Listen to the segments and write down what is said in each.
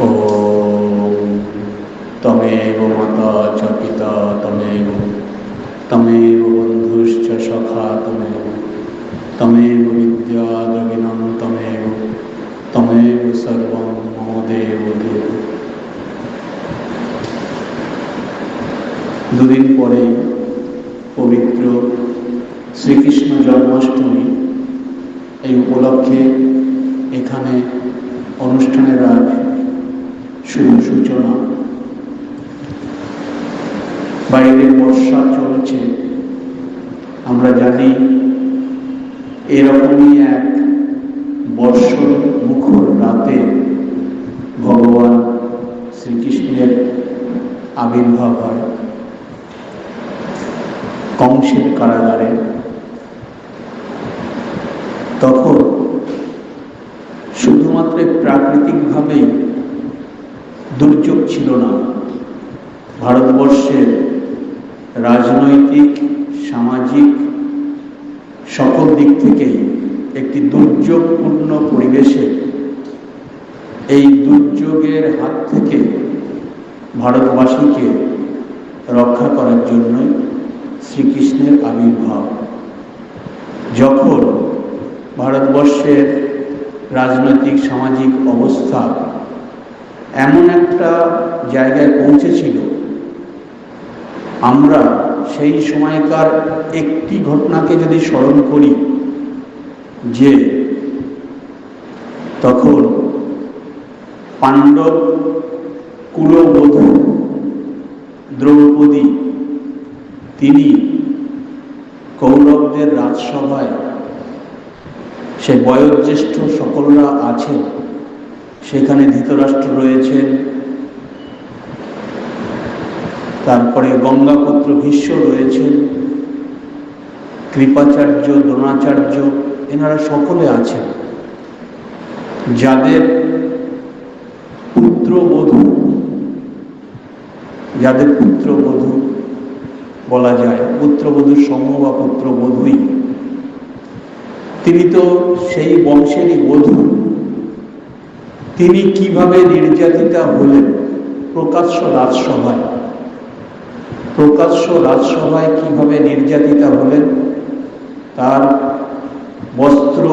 ॐ तमेव माता च पिता तमेव बन्धुश्च सखा तमेव विद्या द्रविणं तमेव सर्वं मम देव देव। দুদিন পরেই পবিত্র শ্রীকৃষ্ণ জন্মাষ্টমী। এই উপলক্ষে এখানে অনুষ্ঠানের আজ শুভ সূচনা। বাইরে বর্ষা চলছে, আমরা জানি এরকমই এক বর্ষণ মুখর রাতে ভগবান শ্রীকৃষ্ণের আবির্ভাব হয় কংসের কারাগারে। তখন শুধুমাত্র প্রাকৃতিকভাবেই দুর্যোগ ছিল না, ভারতবর্ষের রাজনৈতিক সামাজিক সকল দিক থেকেই একটি দুর্যোগপূর্ণ পরিবেশে এই দুর্যোগের হাত থেকে ভারতবাসীকে রক্ষা করার জন্যই শ্রীকৃষ্ণের আবির্ভাব। যখন ভারতবর্ষের রাজনৈতিক সামাজিক অবস্থা এমন একটা জায়গায় পৌঁছেছিল, আমরা সেই সময়কার একটি ঘটনাকে যদি স্মরণ করি, যে তখন পাণ্ডব কুলবধূ দ্রৌপদী তিনি কৌরবদের রাজসভায়, সে বয়োজ্যেষ্ঠ সকলরা আছেন, সেখানে ধৃতরাষ্ট্র রয়েছেন, তারপরে গঙ্গাপুত্র ভীষ্ম রয়েছেন, কৃপাচার্য, দ্রোণাচার্য, এনারা সকলে আছেন, যাদের পুত্রবধূ বলা যায়, পুত্রবধূর সমূহ বা পুত্রবধূই, তিনি তো সেই বংশেরই বধূ। তিনি কিভাবে নির্যাতিতা হলেন প্রকাশ্য রাজসভায় কিভাবে নির্যাতিতা হলেন, তার বস্ত্র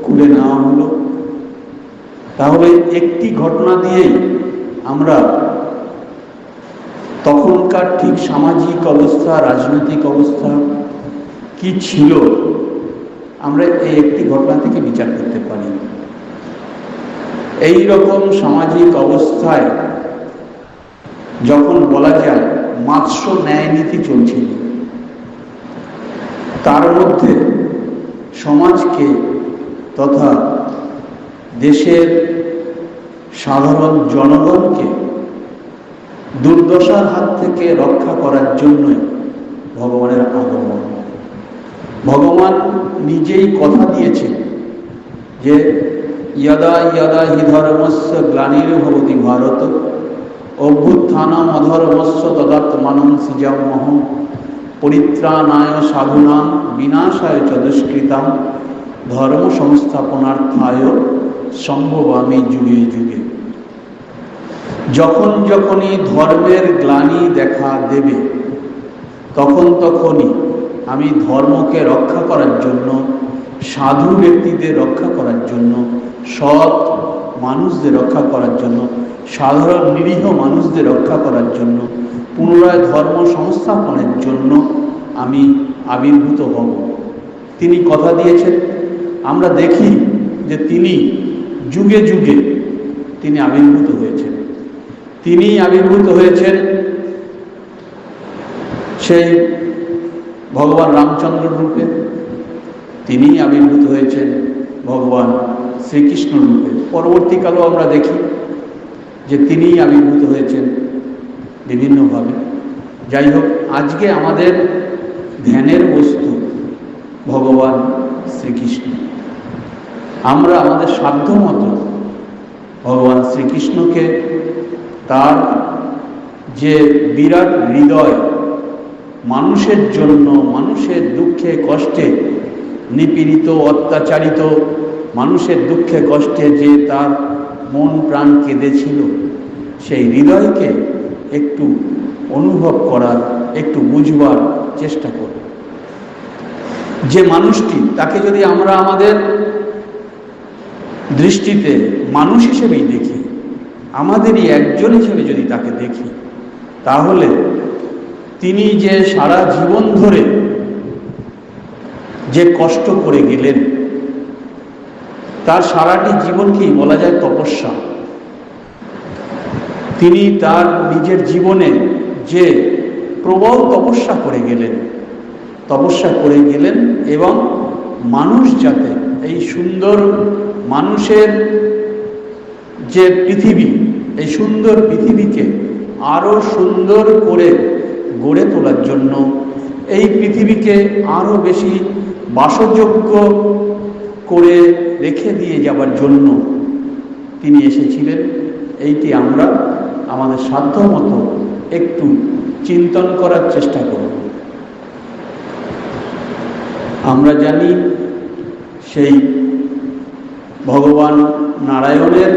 খুলে নেওয়া হলো। তাহলে একটি ঘটনা দিয়েই আমরা তখনকার ঠিক সামাজিক অবস্থা, রাজনৈতিক অবস্থা কি ছিল, আমরা এই একটি ঘটনা থেকে বিচার করতে পারি। এই রকম সামাজিক অবস্থায় যখন বলা যায় মাৎস্য ন্যায় নীতি চলছিল, তার মধ্যে সমাজকে তথা দেশের সাধারণ জনগণকে দুর্দশার হাত থেকে রক্ষা করার জন্যই ভগবানের আগমন। ভগবান নিজেই কথা দিয়েছেন যে যদা যদা হি ধর্মস্য গ্লানির্ভবতি ভারত অভ্যুত্থানম অধর্মস্য তদাত্মানং সৃজাম্যহং পরিত্রাণায় সাধুনাং বিনাশায় চ দুষ্কৃতাং ধর্ম সংস্থাপনার্থায় সম্ভবামি যুগে যুগে। যখনই ধর্মের গ্লানি দেখা দেবে, তখনই আমি ধর্মকে রক্ষা করার জন্য, সাধু ব্যক্তিদের রক্ষা করার জন্য, সৎ মানুষদের রক্ষা করার জন্য, সাধারণ নিরীহ মানুষদের রক্ষা করার জন্য, পুনরায় ধর্ম সংস্থাপনের জন্য আমি আবির্ভূত হব। তিনি কথা দিয়েছেন। আমরা দেখি যে তিনি যুগে যুগে তিনি আবির্ভূত হয়েছেন। তিনি আবির্ভূত হয়েছেন সেই ভগবান রামচন্দ্র রূপে, তিনি আবির্ভূত হয়েছেন ভগবান শ্রীকৃষ্ণ রূপে। পরবর্তীকালেও আমরা দেখি যে তিনি আবির্ভূত হয়েছেন বিভিন্নভাবে। যাই হোক, আজকে আমাদের ধ্যানের বস্তু ভগবান শ্রীকৃষ্ণ। আমরা আমাদের সাধ্যমতো ভগবান শ্রীকৃষ্ণকে, তার যে বিরাট হৃদয়, মানুষের জন্য, মানুষের দুঃখে কষ্টে নিপীড়িত অত্যাচারিত মানুষের দুঃখে কষ্টে যে তার মন প্রাণ কেঁদেছিল, সেই হৃদয়কে একটু অনুভব করার, একটু বুঝবার চেষ্টা করব। যে মানুষটি, তাকে যদি আমরা আমাদের দৃষ্টিতে মানুষ হিসেবেই দেখি, আমাদেরই একজন হিসেবে যদি তাকে দেখি, তাহলে তিনি যে সারা জীবন ধরে যে কষ্ট করে গেলেন, তার সারাটি জীবনকেই বলা যায় তপস্যা। তিনি তার নিজের জীবনে যে প্রবল তপস্যা করে গেলেন এবং মানুষ যাতে এই সুন্দর মানুষের যে পৃথিবী, এই সুন্দর পৃথিবীকে আরো সুন্দর করে গড়ে তোলার জন্য, এই পৃথিবীকে আরো বেশি বাসযোগ্য করে রেখে দিয়ে যাবার জন্য তিনি এসেছিলেন। এইটি আমরা আমাদের সাধ্যমতো একটু চিন্তন করার চেষ্টা করব। আমরা জানি সেই ভগবান নারায়ণের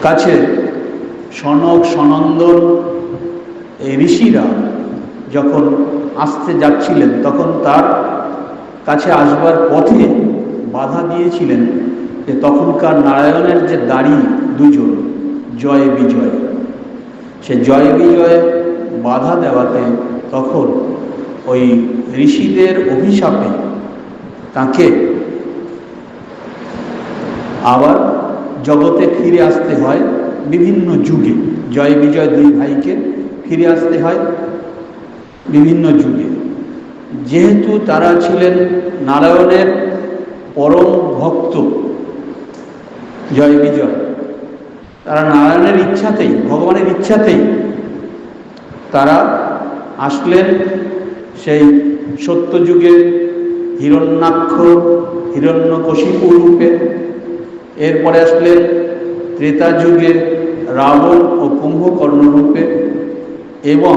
কাছে সনক সনন্দন এই ঋষিরা যখন আসতে যাচ্ছিলেন, তখন তার কাছে আসবার পথে বাধা দিয়েছিলেন যে তখনকার নারায়ণের যে দাড়ি দুজন, জয় বিজয়, সে জয় বিজয় বাধা দেওয়াতে তখন ওই ঋষিদের অভিশাপে তাকে আবার জগতে ফিরে আসতে হয় বিভিন্ন যুগে। জয় বিজয় দুই ভাইকে ফিরে আসতে হয় বিভিন্ন যুগে। যেহেতু তারা ছিলেন নারায়ণের পরম ভক্ত, জয় বিজয়, তারা নারায়ণের ইচ্ছাতেই, ভগবানের ইচ্ছাতেই তারা আসলেন সেই সত্যযুগে হিরণ্যাক্ষ, হিরণ্যকশিপু রূপে। এরপরে আসলেন ত্রেতা যুগে রাবণ ও কুম্ভকর্ণ রূপে, এবং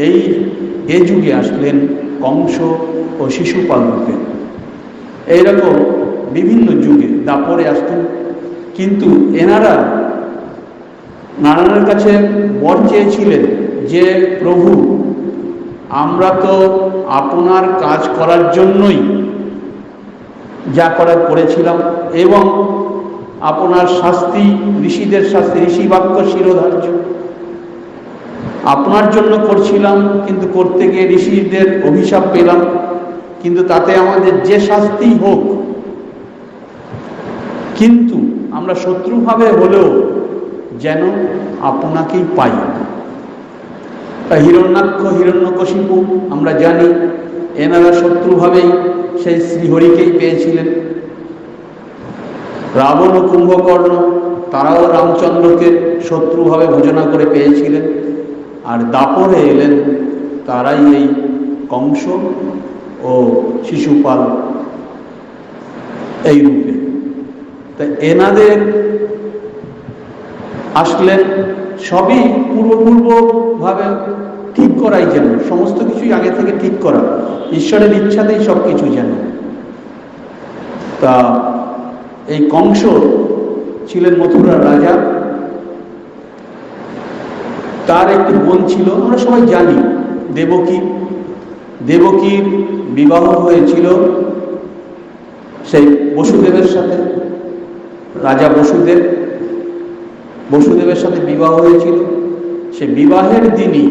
এই যুগে আসলেন কংস ও শিশুপাল রূপে। এইরকম বিভিন্ন যুগে দাপরে আসতেন। কিন্তু এনারা নারায়ণের কাছে বর চেয়েছিলেন যে প্রভু, আমরা তো আপনার কাজ করার জন্যই যা করার করেছিলাম, এবং আপনার শাস্তি, ঋষিদের শাস্তি, ঋষি বাক্য শিরোধার্য, আপনার জন্য করছিলাম, কিন্তু করতে গিয়ে ঋষিদের অভিশাপ পেলাম। কিন্তু তাতে আমাদের যে শাস্তি হোক, কিন্তু আমরা শত্রুভাবে হলেও যেন আপনাকেই পাই। হিরণ্যাক্ষ, হিরণ্যকশিপু আমরা জানি এনারা শত্রুভাবেই সেই শ্রীহরিকেই পেয়েছিলেন। রাবণ ও কুম্ভকর্ণ তারাও রামচন্দ্রকে শত্রুভাবে ভোজনা করে পেয়েছিলেন। আর দাপরে এলেন তারাই এই কংস ও শিশুপাল এই রূপে। তাই এনাদের আসলেন সবই পূর্বভাবে ঠিক করাই, যেন সমস্ত কিছুই আগে থেকে ঠিক করা, ঈশ্বরের ইচ্ছাতেই সব কিছু যেন। তা এই কংস ছিলেন মথুরার রাজা। তার একটি বোন ছিল, আমরা সবাই জানি, দেবকী। দেবকীর বিবাহ হয়েছিল সেই বসুদেবের সাথে। রাজা বসুদেবের সাথে বিবাহ হয়েছিল। সে বিবাহের দিনই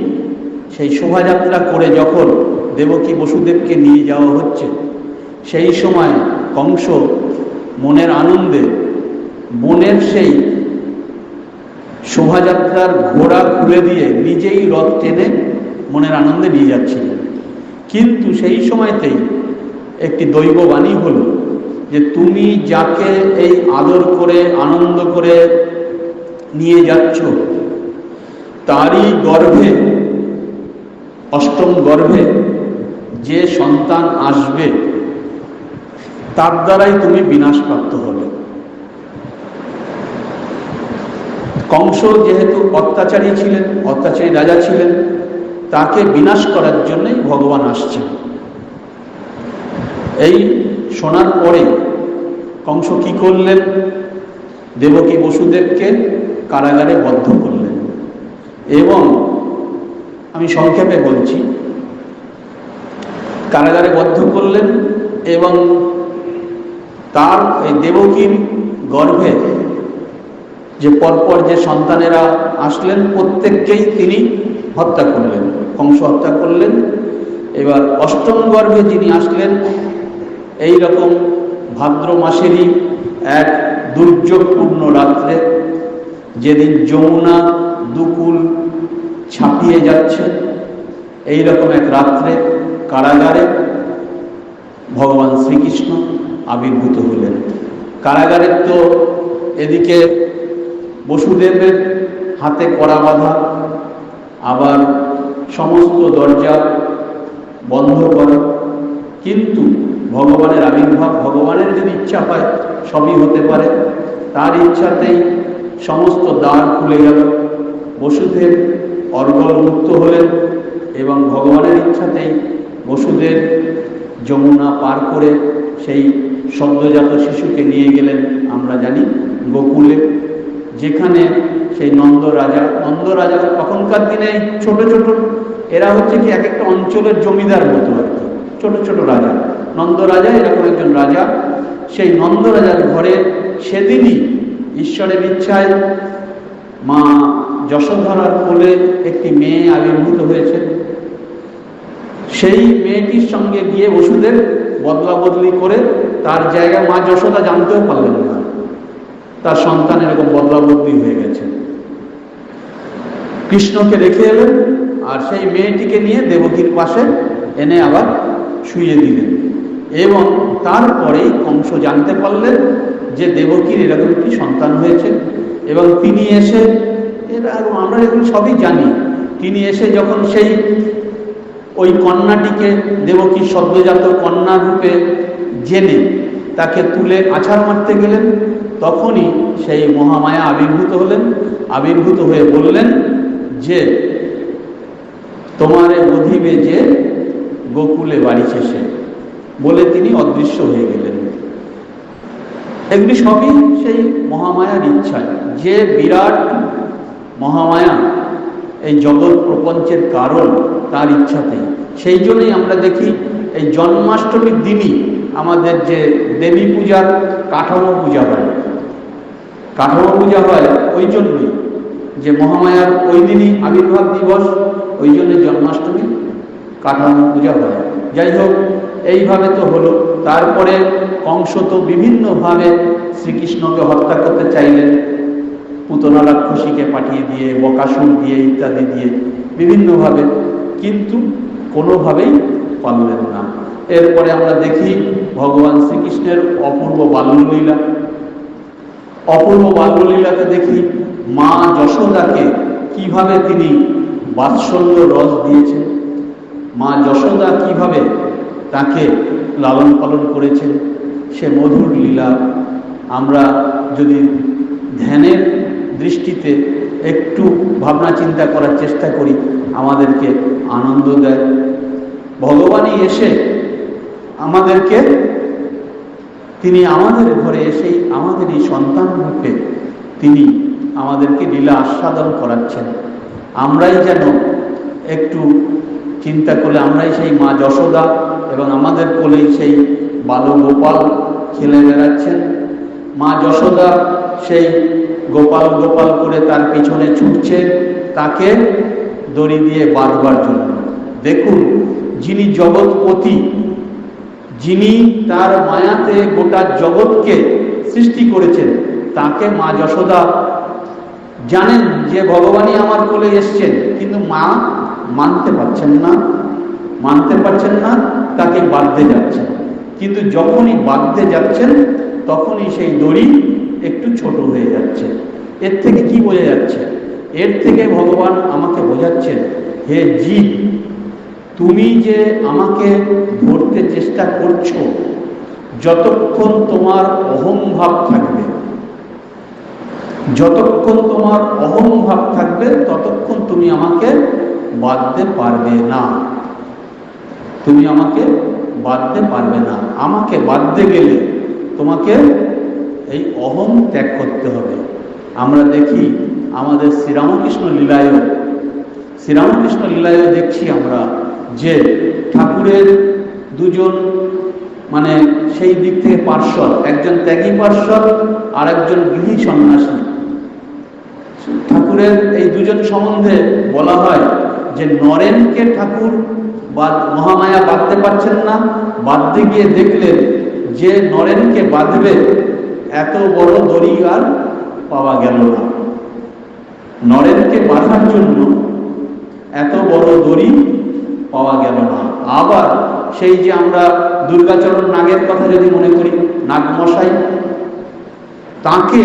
সেই শোভাযাত্রা করে যখন দেবকী বসুদেবকে নিয়ে যাওয়া হচ্ছে, সেই সময় কংস মনের আনন্দে বোনের সেই শোভাযাত্রার ঘোড়া খুলে দিয়ে নিজেই রথ টেনে মনের আনন্দে নিয়ে যাচ্ছিলেন। কিন্তু সেই সময়তেই একটি দৈববাণী হল যে তুমি যাকে এই আদর করে আনন্দ করে নিয়ে যাচ্ছ, তারই গর্ভে, অষ্টম গর্ভে যে সন্তান আসবে, তার দ্বারাই তুমি বিনাশপ্রাপ্ত হবে। কংস যেহেতু অত্যাচারী ছিলেন, অত্যাচারী রাজা ছিলেন, তাকে বিনাশ করার জন্যই ভগবান আসছেন। এই শোনার পরে কংস কি করলেন, দেবকী বসুদেবকে কারাগারে বদ্ধ করলেন। এবং আমি সংক্ষেপে বলছি, কারাগারে বদ্ধ করলেন এবং তার এই দেবকীর গর্ভে যে পরপর যে সন্তানেরা আসলেন প্রত্যেককেই তিনি হত্যা করলেন, কংস হত্যা করলেন। এবার অষ্টম গর্ভে যিনি আসলেন এই রকম ভাদ্র মাসেরই এক দুর্যোগপূর্ণ রাত্রে, যেদিন যমুনা দুকুল ছাপিয়ে যাচ্ছে, এই রকম এক রাত্রে কারাগারে ভগবান শ্রীকৃষ্ণ আবির্ভূত হলেন। কারাগারের তো এদিকে বসুদেবের হাতে কড়া বাঁধা, আবার সমস্ত দরজা বন্ধ করা, কিন্তু ভগবানের আবির্ভাব, ভগবানের যদি ইচ্ছা হয় সবই হতে পারে। তার ইচ্ছাতেই সমস্ত দ্বার খুলে গেল, বসুদেব অর্গল মুক্ত হলেন এবং ভগবানের ইচ্ছাতেই বসুদেব যমুনা পার করে সেই সদ্যজাত শিশুকে নিয়ে গেলেন আমরা জানি গোকুলে, যেখানে সেই নন্দ রাজা তখনকার দিনে ছোট ছোট এরা হচ্ছে কি এক একটা অঞ্চলের জমিদার মতো আর কি, ছোট ছোট রাজা। নন্দ রাজা এরকম একজন রাজা, সেই নন্দ রাজার ঘরে সেদিনই ঈশ্বরের ইচ্ছায় মা যশোধরার কোলে একটি মেয়ে আবির্ভূত হয়েছে। সেই মেয়েটির সঙ্গে গিয়ে বসুদেব বদলা বদলি করে তার জায়গায় মা যশোদা জানতেও পারলেন না তার সন্তান এরকম বদলা বদলি হয়ে গেছে। কৃষ্ণকে রেখে এলেন আর সেই মেয়েটিকে নিয়ে দেবকীর পাশে এনে আবার শুইয়ে দিলেন। এবং তারপরেই কংস জানতে পারলেন যে দেবকীর এরকম একটি সন্তান হয়েছে, এবং তিনি এসে, আমরা এগুলো সবই জানি, তিনি এসে যখন সেই ওই কন্যাটিকে দেবকীর সদ্যজাত কন্যা রূপে জেনে তাকে তুলে আছাড় মারতে গেলেন, তখনই সেই মহামায়া আবির্ভূত হলেন। আবির্ভূত হয়ে বললেন যে তোমারে বধিবে যে গোকুলে বাড়ি শেষে, বলে তিনি অদৃশ্য হয়ে গেলেন। এগুলি সবই সেই মহামায়ার ইচ্ছায়, যে বিরাট মহামায়া এই জগৎ প্রপঞ্চের কারণ, তার ইচ্ছাতেই। সেই জন্যই আমরা দেখি এই জন্মাষ্টমীর দিনই আমাদের যে দেবী পূজার কাঠামো পূজা হয়, কাঠামো পূজা হয় ওই জন্যই যে মহামায়ার ওই দিনই আবির্ভাব দিবস, ওই জন্যই জন্মাষ্টমী কাঠামো পূজা হয়। যাই হোক, এইভাবে তো হলো। তারপরে কংস তো বিভিন্নভাবে শ্রীকৃষ্ণকে হত্যা করতে চাইলেন, পুতনা রাক্ষসীকে পাঠিয়ে দিয়ে, বকাসুর দিয়ে, ইত্যাদি দিয়ে বিভিন্নভাবে, কিন্তু কোনোভাবেই পারলেন না। এরপরে আমরা দেখি ভগবান শ্রীকৃষ্ণের অপূর্ব বাল্যলীলা। অপূর্ব বাল্যলীলাতে দেখি মা যশোদাকে কিভাবে তিনি বাৎসল্য রস দিয়েছেন, মা যশোদা কিভাবে তাকে লালন পালন করেছেন, সে মধুর লীলা আমরা যদি ধ্যানের দৃষ্টিতে একটু ভাবনা চিন্তা করার চেষ্টা করি, আমাদেরকে আনন্দ দেয়। ভগবানই এসে আমাদেরকে, তিনি আমাদের ঘরে এসেই আমাদের এই সন্তান রূপে তিনি আমাদেরকে লীলা আস্বাদন করাচ্ছেন। আমরাই যেন একটু চিন্তা করলে আমরাই সেই মা যশোদা, এবং আমাদের কোলেই সেই বালগোপাল খেলে বেড়াচ্ছেন। মা যশোদা সেই গোপাল গোপাল করে তার পিছনে ছুটছে তাকে দড়ি দিয়ে বাঁধবার জন্য। দেখুন, যিনি জগৎপতি, যিনি তার মায়াতে গোটা জগৎকে সৃষ্টি করেছেন, তাকে মা যশোদা জানেন যে ভগবানই আমার কোলে এসছেন, কিন্তু মা মানতে পারছেন না, তাকে বাঁধতে যাচ্ছেন। কিন্তু যখনই বাঁধতে যাচ্ছেন তখনই সেই দড়ি একটু ছোট হয়ে যাচ্ছে। এর থেকে কি বোঝা যাচ্ছে? এর থেকে ভগবান আমাকে বোঝাচ্ছেন, হে জীব, তুমি যে আমাকে ধরতে চেষ্টা করছো, যতক্ষণ তোমার অহং ভাব থাকবে, যতক্ষণ তোমার অহং ভাব থাকবে, ততক্ষণ তুমি আমাকে বাঁধতে পারবে না। তুমি আমাকে বাঁধতে পারবে না। আমাকে বাঁধতে গেলে তোমাকে এই অহং ত্যাগ করতে হবে। আমরা দেখি আমাদের শ্রীরামকৃষ্ণ লীলায়ও দেখছি আমরা যে ঠাকুরের দুজন মানে সেই দিক থেকে পার্শ্বদ, একজন ত্যাগী পার্শ্বদ আর একজন গৃহী সন্ন্যাসী। ঠাকুরের এই দুজন সম্বন্ধে বলা হয় যে নরেনকে ঠাকুর মহামায়া বাঁধতে পারছেন না, বাঁধতে গিয়ে দেখলেন যে নরেনকে বাঁধবে এত বড় দড়ি আর পাওয়া গেল না। নরেনকে বাঁধার জন্য এত বড় দড়ি পাওয়া গেল না। আবার সেই যে আমরা দুর্গাচরণ নাগের কথা যদি মনে করি, নাগমশাই, তাকে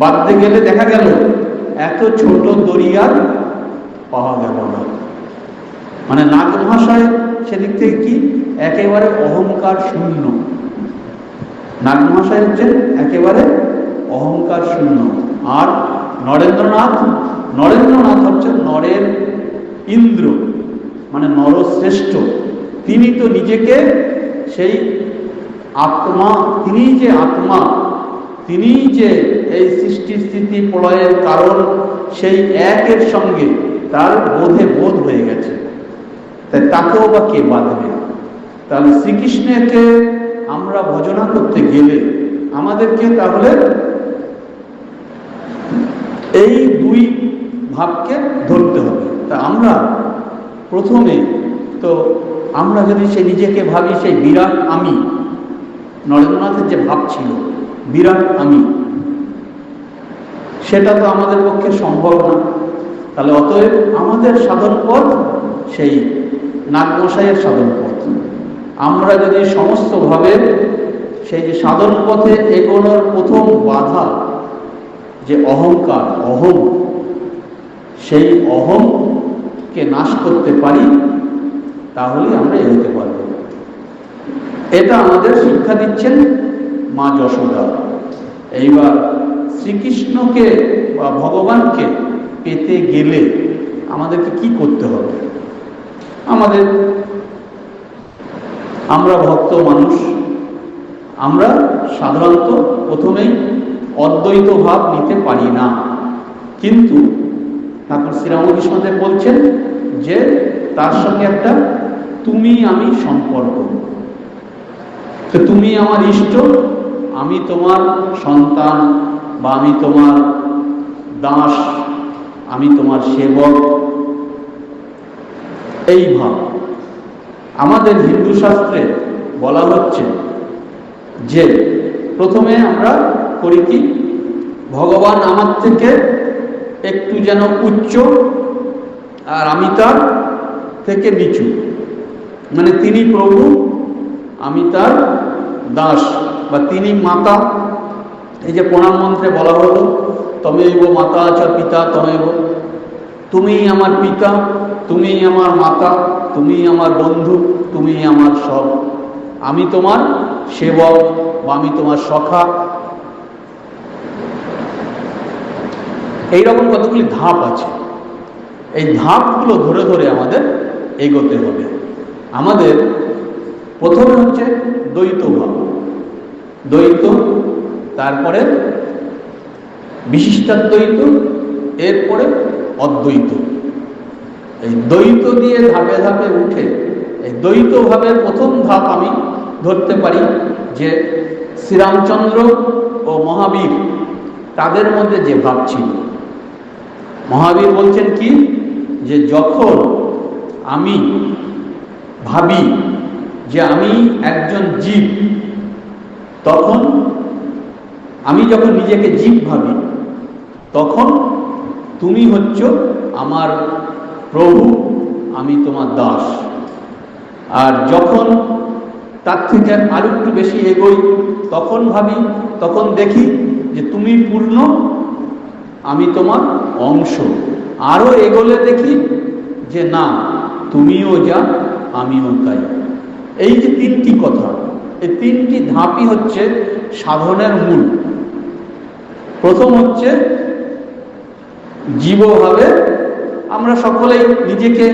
বাঁধতে গেলে দেখা গেল এত ছোট দড়ি আর পাওয়া গেল না। মানে নাগ মহাশয় সেদিক থেকে কি একেবারে অহংকার শূন্য। নাগ মহাশয় হচ্ছেন একেবারে অহংকার শূন্য। আর নরেন্দ্রনাথ হচ্ছেন নরের ইন্দ্র, মানে নরশ্রেষ্ঠ। তিনি তো নিজেকে সেই আত্মা, তিনি যে আত্মা, তিনি যে এই সৃষ্টি স্থিতি প্রলয়ের কারণ, সেই একের সঙ্গে তার বোধ হয়ে গেছে। তাই তাকেও বা কে বাঁধবে? তাহলে শ্রীকৃষ্ণকে আমরা ভজনা করতে গেলে আমাদেরকে তাহলে এই দুই ভাবকে ধরতে হবে। তা আমরা প্রথমে তো আমরা যদি সে নিজেকে ভাবি সেই বিরাট আমি, নরেন্দ্রনাথের যে ভাব ছিল বিরাট আমি, সেটা তো আমাদের পক্ষে সম্ভব না। তাহলে অতএব আমাদের সাধন পথ সেই নাগমশাইয়ের সাধন পথ। আমরা যদি সমস্তভাবে সেই যে সাধন পথে এগোনোর প্রথম বাধা যে অহংকার, অহং, সেই অহংকে নাশ করতে পারি, তাহলে আমরা এগোতে পারব। এটা আমাদের শিক্ষা দিচ্ছেন মা যশোদা। এইবার শ্রীকৃষ্ণকে বা ভগবানকে পেতে গেলে আমাদেরকে কি করতে হবে? আমরা ভক্ত মানুষ, আমরা সাধারণত প্রথমেই অদ্বৈত ভাব নিতে পারি না। কিন্তু ঠাকুর শ্রীরামকৃষ্ণদেব বলছেন যে তার সঙ্গে একটা তুমি আমি সম্পর্ক। তো তুমি আমার ইষ্ট, আমি তোমার সন্তান, বা আমি তোমার দাস, আমি তোমার সেবক, এই ভাব। আমাদের হিন্দু শাস্ত্রে বলা হচ্ছে যে প্রথমে আমরা করি কি, ভগবান আমার থেকে একটু যেন উচ্চ আর আমি তার থেকে নিচু, মানে তিনি প্রভু, আমি তার দাস, বা তিনি মাতা। এই যে প্রণাম মন্ত্রে বলা হলো তমেব মাতা চ পিতা তমেব, তুমি আমার পিতা, তুমি আমার মাতা, তুমি আমার বন্ধু, তুমি আমার সব, আমি তোমার সেবক বা আমি তোমার সখা। এইরকম কতগুলি ধাপ আছে। এই ধাপগুলো ধরে ধরে আমাদের এগোতে হবে। আমাদের প্রথমে হচ্ছে দ্বৈত ভাব, দ্বৈত, তারপরে বিশিষ্টাদ্বৈত, এরপরে অদ্বৈত। এই দ্বৈত দিয়ে ধাপে ধাপে উঠে এই দ্বৈত ভাবের প্রথম ধাপ আমি ধরতে পারি যে শ্রীরামচন্দ্র ও মহাবীর, তাদের মধ্যে যে ভাব ছিল। মহাবীর বলছেন কি, যে যখন আমি ভাবি যে আমি একজন জীব, তখন আমি যখন নিজেকে জীব ভাবি, তখন তুমি হচ্ছ আমার প্রভু, আমি তোমার দাস। আর যখন তার থেকে আরো একটু বেশি এগোই, তখন ভাবি, তখন দেখি যে তুমি পূর্ণ, আমি তোমার অংশ। আরো এগোলে দেখি যে না, তুমিও যা আমিও তাই। এই যে তিনটি কথা, এই তিনটি ধাপই হচ্ছে সাধনের মূল। প্রথম হচ্ছে জীবভাবে আমরা সকলেই নিজেকে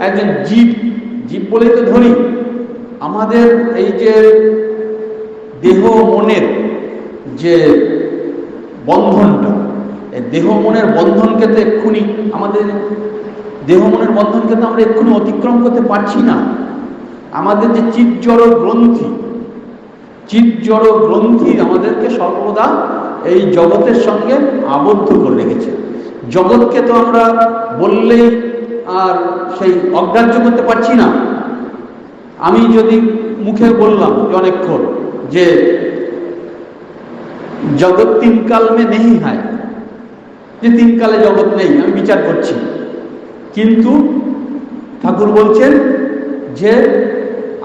একজন জীব বলেই তো ধরি। আমাদের এই যে দেহ মনের যে বন্ধনটা, এই দেহ মনের বন্ধনকে তো এক্ষুনি আমাদের দেহ মনের বন্ধনকে তো আমরা এক্ষুনি অতিক্রম করতে পারছি না। আমাদের যে চিৎজড় গ্রন্থি আমাদেরকে সর্বদা এই জগতের সঙ্গে আবদ্ধ করে রেখেছে। জগৎকে তো আমরা বললেই আর সেই অগ্রাহ্য করতে পারছি না। আমি যদি মুখে বললাম অনেকক্ষণ যে জগৎ তিন কাল মে নেই হয়, যে তিন কালে জগৎ নেই, আমি বিচার করছি, কিন্তু ঠাকুর বলছেন যে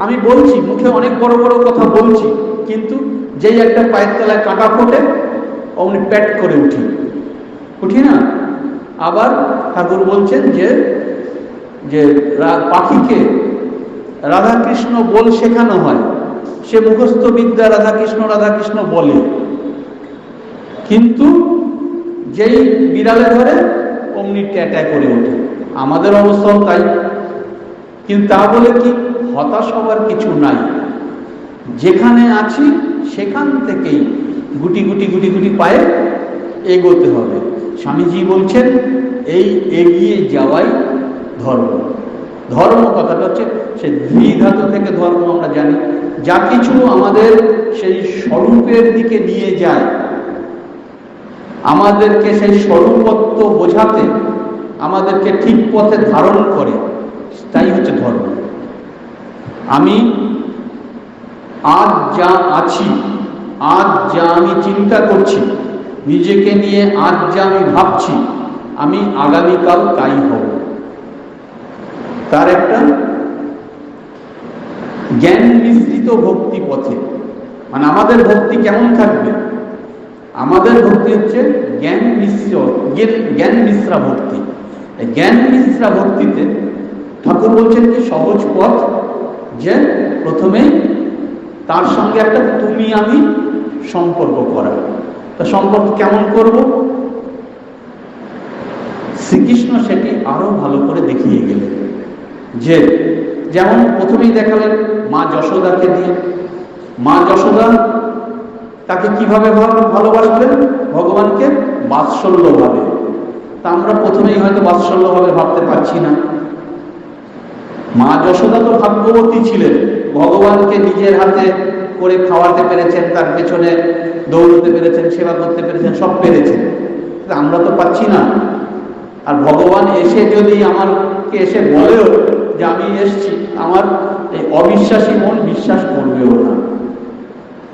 আমি বলছি মুখে অনেক বড় বড় কথা বলছি, কিন্তু যেই একটা পায়ের তলায় কাঁটা ফোটে অমনি প্যাট করে উঠি না। আবার ঠাকুর বলছেন যে যে পাখিকে রাধাকৃষ্ণ বল শেখানো হয়, সে মুখস্থ বিদ্যা রাধাকৃষ্ণ বলে, কিন্তু যেই বিড়ালে ধরে অমনি ট্যাটা করে ওঠে। আমাদের অবস্থাও তাই। কিন্তু তা বলে কি হতাশ হবার কিছু নাই। যেখানে আছি সেখান থেকেই গুটি গুটি পায়ে এগোতে হবে। স্বামীজি বলছেন এই এগিয়ে যাওয়াই ধর্ম। ধর্ম কথাটা হচ্ছে সে ধী ধাতু থেকে ধর্ম আমরা জানি, যা কিছু আমাদের সেই স্বরূপের দিকে নিয়ে যায়, আমাদেরকে সেই স্বরূপত্ব বোঝাতে, আমাদেরকে ঠিক পথে ধারণ করে, তাই হচ্ছে ধর্ম। আমি আজ যা আছি, আজ যা আমি চিন্তা করছি, নিজেকে নিয়ে আজ যা আমি ভাবছি, আমি আগামীকাল তাই হব। তার একটা জ্ঞান মিশ্রিত ভক্তি পথে, মানে আমাদের ভক্তি কেমন থাকবে? আমাদের ভক্তি হচ্ছে জ্ঞান মিশ্রা ভক্তি। জ্ঞান মিশ্রা ভক্তিতে ঠাকুর বলছেন যে সহজ পথ, যে প্রথমেই তার সঙ্গে একটা তুমি আমি সম্পর্ক করা। তা সম্পর্ক কেমন করব? শ্রীকৃষ্ণ সেটি আরো ভালো করে দেখিয়ে গেলেন। যে যেমন প্রথমেই দেখালেন মা যশোদাকে দিয়ে। মা যশোদা তাকে কিভাবে ভালোবাসলেন? ভগবানকে বাৎসল্যভাবে। তা আমরা প্রথমেই হয়তো বাৎসল্যভাবে ভাবতে পারছি না। মা যশোদা তো ভাগ্যবতী ছিলেন, ভগবানকে নিজের হাতে করে খাওয়াতে পেরেছেন, তার পেছনে দৌড়তে পেরেছেন, সেবা করতে পেরেছেন, সব পেরেছেন। আমরা তো পাচ্ছি না। আর ভগবান এসে যদি আমাকে এসে বলেও যে আমি এসছি, আমার এই অবিশ্বাসী মন বিশ্বাস করবেও না,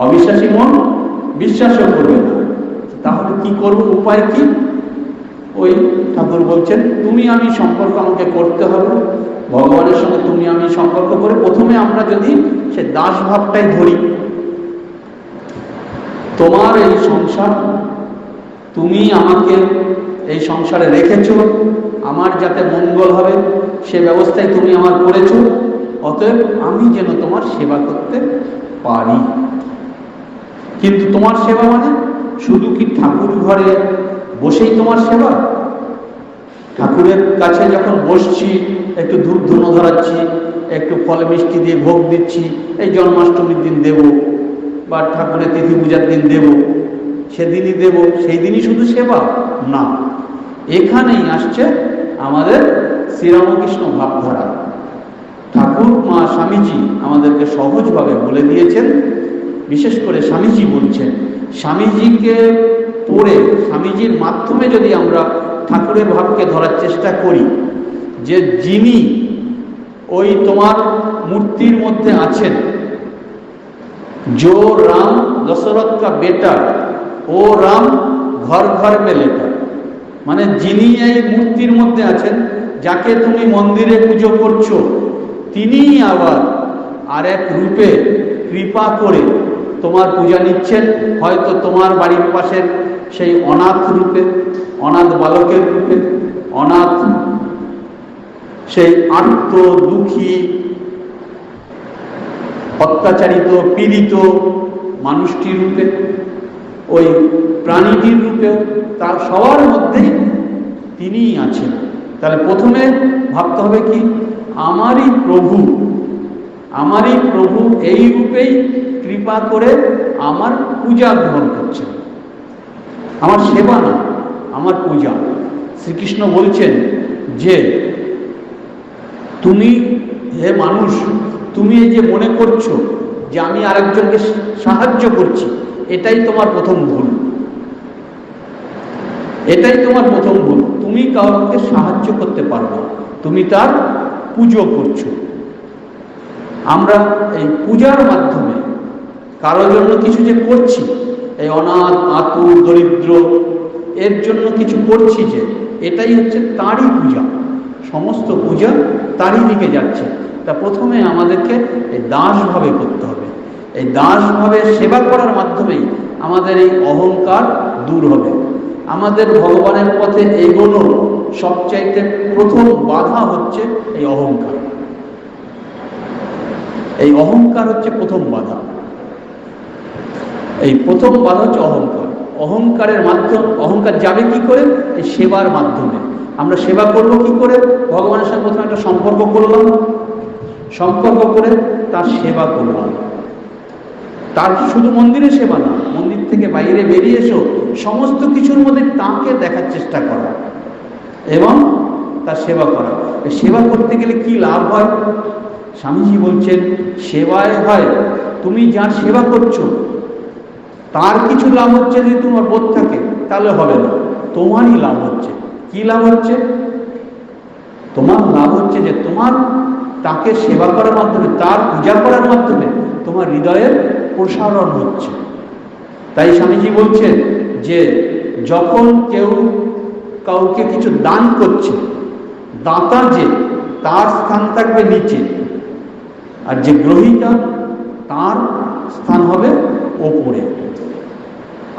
অবিশ্বাসী মন বিশ্বাসও করবে না। তাহলে কি করব? উপায় কি? ওই ঠাকুর বলছেন তুমি আমি সম্পর্ক আমাকে করতে হবে। ভগবানের সঙ্গে তুমি আমি সম্পর্ক করে প্রথমে আমরা যদি সে দাস ভাবটাই ধরি, তোমার এই সংসার, তুমি আমাকে এই সংসারে রেখেছো, আমার যাতে মঙ্গল হবে সে ব্যবস্থায় তুমি আমার করেছো, অতএব আমি যেন তোমার সেবা করতে পারি। কিন্তু তোমার সেবা মানে শুধু কি ঠাকুর ঘরে বসেই তোমার সেবা? ঠাকুরের কাছে যখন বসছি একটু ধূপ ধুনো ধরাচ্ছি, একটু ফল মিষ্টি দিয়ে ভোগ দিচ্ছি, এই জন্মাষ্টমীর দিন দেব বা ঠাকুরের তিথি পূজার দিন দেব, সেদিনই দেব, সেই দিনই শুধু সেবা না। এখানেই আসছে আমাদের শ্রীরামকৃষ্ণ ভাবধারা। ঠাকুর মা স্বামীজি আমাদেরকে সহজভাবে বলে দিয়েছেন। বিশেষ করে স্বামীজি বলছেন, স্বামীজিকে পড়ে স্বামীজির মাধ্যমে যদি আমরা ঠাকুরের ভাবকে ধরার চেষ্টা করি, যে যিনি ওই তোমার মূর্তির মধ্যে আছেন, जो राम दशरथ का बेटा ও রাম ঘর ঘর মে লেটা, মানে যিনি এই মূর্তির মধ্যে আছেন, যাকে তুমি মন্দিরে পুজো করছো, তিনিই আবার আর এক রূপে কৃপা করে তোমার পূজা নিচ্ছেন। হয়তো তোমার বাড়ির পাশের সেই অনাথ রূপে, অনাথ বালকের রূপে, অনাথ সেই আর্ত দুঃখী অত্যাচারিত পীড়িত মানুষটির রূপে, ওই প্রাণীটির রূপেও, তার সবার মধ্যেই তিনিই আছেন। তাহলে প্রথমে ভাবতে হবে কি, আমারই প্রভু এই রূপেই কৃপা করে আমার পূজা গ্রহণ করছেন, আমার সেবা না, আমার পূজা। শ্রীকৃষ্ণ বলছেন যে তুমি হে মানুষ, তুমি এই যে মনে করছো যে আমি আরেকজনকে সাহায্য করছি, এটাই তোমার প্রথম ভুল, এটাই তোমার প্রথম ভুল। তুমি কাউকে সাহায্য করতে পারবে, তুমি তার পুজো করছো। আমরা এই পূজার মাধ্যমে কারোর জন্য কিছু যে করছি, এই অনাথ আতুর দরিদ্র এর জন্য কিছু করছি, যে এটাই হচ্ছে তারই পূজা, সমস্ত পূজা তারই দিকে যাচ্ছে। তা প্রথমে আমাদেরকে এই দাসভাবে করতে হবে। এই দাসভাবে সেবা করার মাধ্যমেই আমাদের এই অহংকার দূর হবে। আমাদের ভগবানের পথে এগোনোর সবচাইতে প্রথম বাধা হচ্ছে এই অহংকার। এই অহংকার হচ্ছে প্রথম বাধা। এই প্রথম বাধা হচ্ছে অহংকার। অহংকারের মাধ্যম, অহংকার যাবে কি করে? এই সেবার মাধ্যমে। আমরা সেবা করব কি করে? ভগবানের সাথে প্রথমে একটা সম্পর্ক করলাম, সম্পর্ক করে তার সেবা করলাম। তার শুধু মন্দিরে সেবা না, মন্দির থেকে বাইরে বেরিয়ে এসো সমস্ত কিছুর মধ্যে তাকে দেখার চেষ্টা করা এবং তার সেবা করা। সেবা করতে গেলে কি লাভ হয়? স্বামীজি বলছেন সেবায় হয় তুমি যার সেবা করছো তার কিছু লাভ হচ্ছে, যদি তোমার বোধ থাকে তাহলে হবে না, তোমারই লাভ হচ্ছে। কি লাভ হচ্ছে? তোমার লাভ হচ্ছে যে তোমার তাকে সেবা করার মাধ্যমে, তার পূজা করার মাধ্যমে তোমার হৃদয়ের প্রসারণ হচ্ছে। তাই স্বামীজি বলছেন যে যখন কেউ কাউকে কিছু দান করছে, দাতা যে তার স্থান থাকবে নিচে, আর যে গ্রহীতা তার স্থান হবে ওপরে।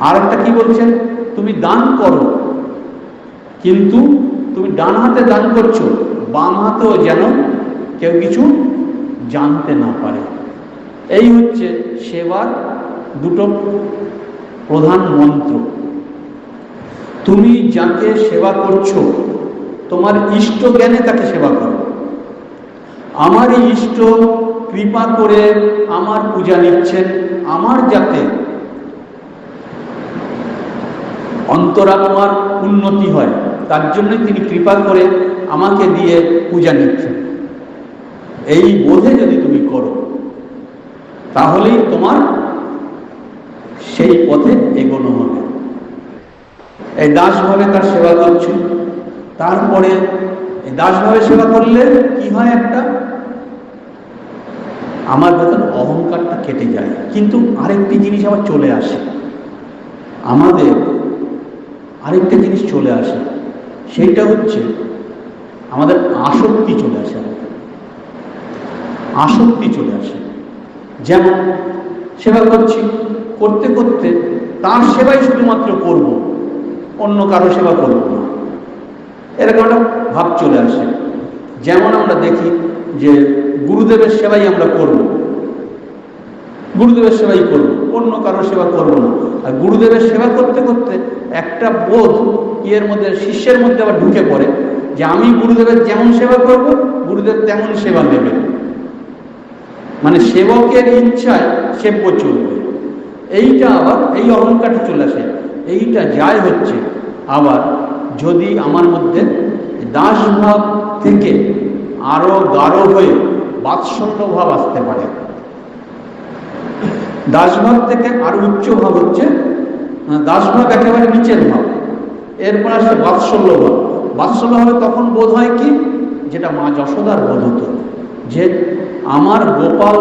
আর একটা কি বলছেন? তুমি দান করো, কিন্তু তুমি ডান হাতে দান করছো, বাম হাতেও যেন কেউ কিছু জানতে না পারে। এই হচ্ছে সেবার দুটো প্রধান মন্ত্র। তুমি যাকে সেবা করছো তোমার ইষ্ট জ্ঞানে তাকে সেবা করো। আমার ইষ্ট কৃপা করে আমার পূজা নিচ্ছেন, আমার যাতে অন্তরাত্মার উন্নতি হয় তার জন্য তিনি কৃপা করে আমাকে দিয়ে পূজা নিচ্ছেন। এই বোধে যদি তুমি করো তাহলেই তোমার সেই পথে এগোনো হবে। এই দাসভাবে তার সেবা করছে, তারপরে এই দাসভাবে সেবা করলে কি হয়? একটা আমার ভেতর অহংকারটা কেটে যায়। কিন্তু আরেকটি জিনিস আবার চলে আসে, আমাদের আরেকটা জিনিস চলে আসে, সেইটা হচ্ছে আমাদের আসক্তি চলে আসে। আসক্তি চলে আসে। যেমন সেবা করছি, করতে করতে তার সেবাই শুধুমাত্র করব, অন্য কারো সেবা করব না, এরকম একটা ভাব চলে আসে। যেমন আমরা দেখি যে গুরুদেবের সেবাই আমরা করব, গুরুদেবের সেবাই করব, অন্য কারো সেবা করব না। আর গুরুদেবের সেবা করতে করতে একটা বোধ এর মধ্যে, শিষ্যের মধ্যে আবার ঢুকে পড়ে যে আমি গুরুদেবের যেমন সেবা করব গুরুদেব তেমন সেবা নেবেন। মানে সেবকের ইচ্ছায় সেব্য চলবে। এইটা আবার এই অহংকারটা চলে আসে। এইটা যায় হচ্ছে আবার যদি আমার মধ্যে দাসভাব থেকে আরো গাঢ় হয়ে বাৎসল্য ভাব আসতে পারে। দাসভাব থেকে আরো উচ্চ ভাব হচ্ছে দাসভাব, একেবারে নিচের ভাব। এরপর আসছে বাৎসল্য ভাব। বাৎসল্য ভাবে তখন বোধ হয় কি, যেটা মা যশোদার বোধ হতো, যে আমার গোপাল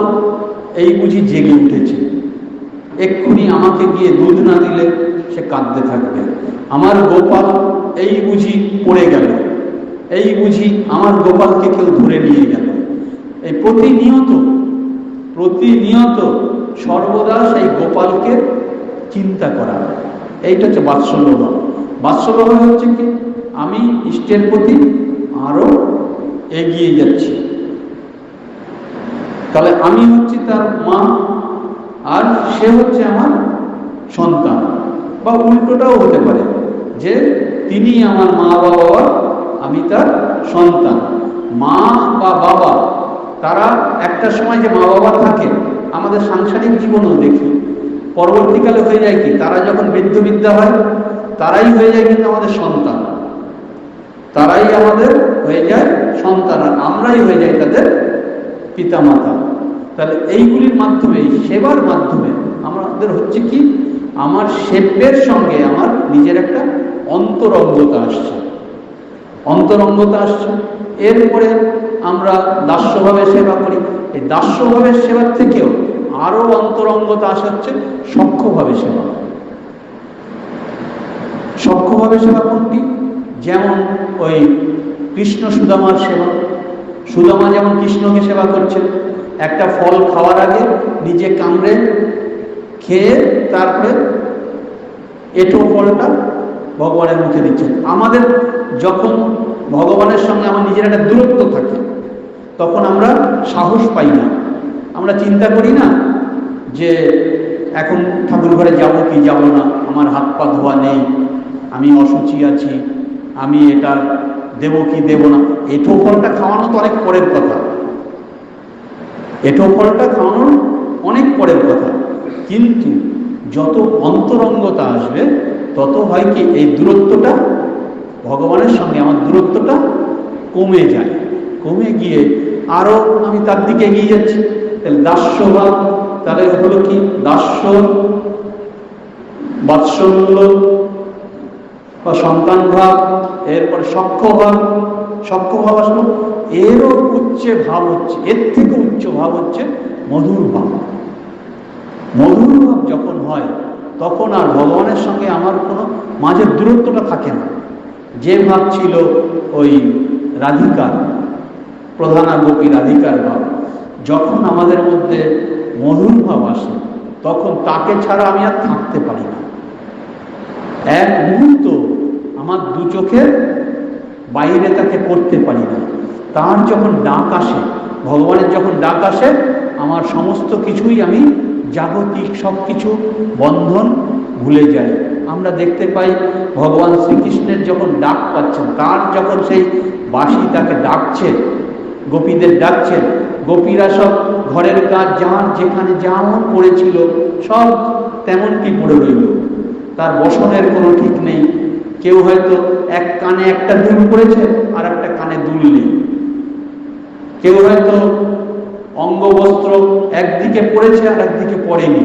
এই বুঝি জেগে উঠেছে, এক্ষুনি আমাকে গিয়ে দুধ না দিলে সে কাঁদতে থাকবে। আমার গোপাল এই বুঝি পড়ে গেল, এই বুঝি আমার গোপালকে কেউ ধরে নিয়ে গেল। এই প্রতিনিয়ত সর্বদা সেই গোপালকে চিন্তা করা, এইটা হচ্ছে বাৎসল্য ভাব। বাৎসল্য ভাব হচ্ছে কি, আমি ইষ্টের প্রতি আরো এগিয়ে যাচ্ছি। তাহলে আমি হচ্ছি তার মা আর সে হচ্ছে আমার সন্তান, বা উল্টোটাও হতে পারে যে তিনি আমার মা বা বাবা, আমি তার সন্তান। মা বা বাবা তারা একটা সময় যে মা বাবা থাকে, আমাদের সাংসারিক জীবনেও দেখি পরবর্তীকালে হয়ে যায় কি, তারা যখন বৃদ্ধ বিদ্যা হয় তারাই হয়ে যায় কিন্তু আমাদের সন্তান, তারাই আমাদের হয়ে যায় সন্তান, আর আমরাই হয়ে যাই তাদের পিতামাতা। তাহলে এইগুলির মাধ্যমে, সেবার মাধ্যমে আমাদের হচ্ছে কি, আমার সেব্যের সঙ্গে আমার নিজের একটা অন্তরঙ্গতা আসছে, অন্তরঙ্গতা আসছে। এরপরে আমরা দাস্যভাবে সেবা করি। এই দাস্যভাবের সেবার থেকেও আরো অন্তরঙ্গতা আসা হচ্ছে সখ্যভাবে সেবা। সখ্যভাবে সেবা কোনটি? যেমন ওই কৃষ্ণ সুদামার সেবা। সুদামা যেমন কৃষ্ণকে সেবা করছেন, একটা ফল খাওয়ার আগে নিজে কামড়ে খেয়ে তারপরে এঁটো ফলটা ভগবানের মুখে দিচ্ছেন। আমাদের যখন ভগবানের সঙ্গে আমার নিজের একটা দূরত্ব থাকে, তখন আমরা সাহস পাই না, আমরা চিন্তা করি না যে এখন ঠাকুর ঘরে যাব কি যাব না, আমার হাত পা ধোয়া নেই, আমি অসুচি আছি, আমি এটা দেব কি দেব না। এঁটো ফলটা খাওয়ানো তো অনেক পরের কথা, এঁটো ফলটা খাওয়ানোর অনেক পরের কথা, কিন্তু যত অন্তরঙ্গতা আসবে তত হয় কি, এই দূরত্বটা ভগবানের সঙ্গে আমার দূরত্বটা কমে যায়, কমে গিয়ে আরো আমি তার দিকে এগিয়ে যাচ্ছি। তাহলে দাস্যভাব, তাহলে হলো কি, দাস্য বাৎসল্য বা সন্তান ভাব, এরপরে সখ্যভাব। সখ্যভাব আসলো, এরও উচ্চে ভাব হচ্ছে, এর থেকে উচ্চ ভাব হচ্ছে মধুর ভাব। মধুর ভাব যখন হয় তখন আর ভগবানের সঙ্গে আমার কোনো মাঝের দূরত্বটা থাকে না। যে ভাব ছিল ওই রাধিকার, প্রধানা গোপী রাধিকার ভাব, যখন আমাদের মধ্যে মধুর ভাব আসে তখন তাকে ছাড়া আমি আর থাকতে পারি না। এক মুহূর্ত আমার দু চোখের বাইরে তাকে করতে পারি না। তার যখন ডাক আসে, ভগবানের যখন ডাক আসে, আমার সমস্ত কিছুই, আমি জাগতিক সব কিছু বন্ধন ভুলে যাই। আমরা দেখতে পাই ভগবান শ্রীকৃষ্ণের যখন ডাক পাচ্ছেন, তার যখন সেই বাঁশি তাকে ডাকছে, গোপীদের ডাকছেন, গোপীরা সব ঘরের কাজ যার যেখানে যেমন পড়েছিল সব তেমনটি পড়ে রইল, তার বসনের কোনো ঠিক নেই। কেউ হয়তো এক কানে একটা দুল পড়েছে আর একটা কানে দুল নেই, কেউ হয়তো অঙ্গবস্ত্র একদিকে পড়েছে আর একদিকে পড়েনি।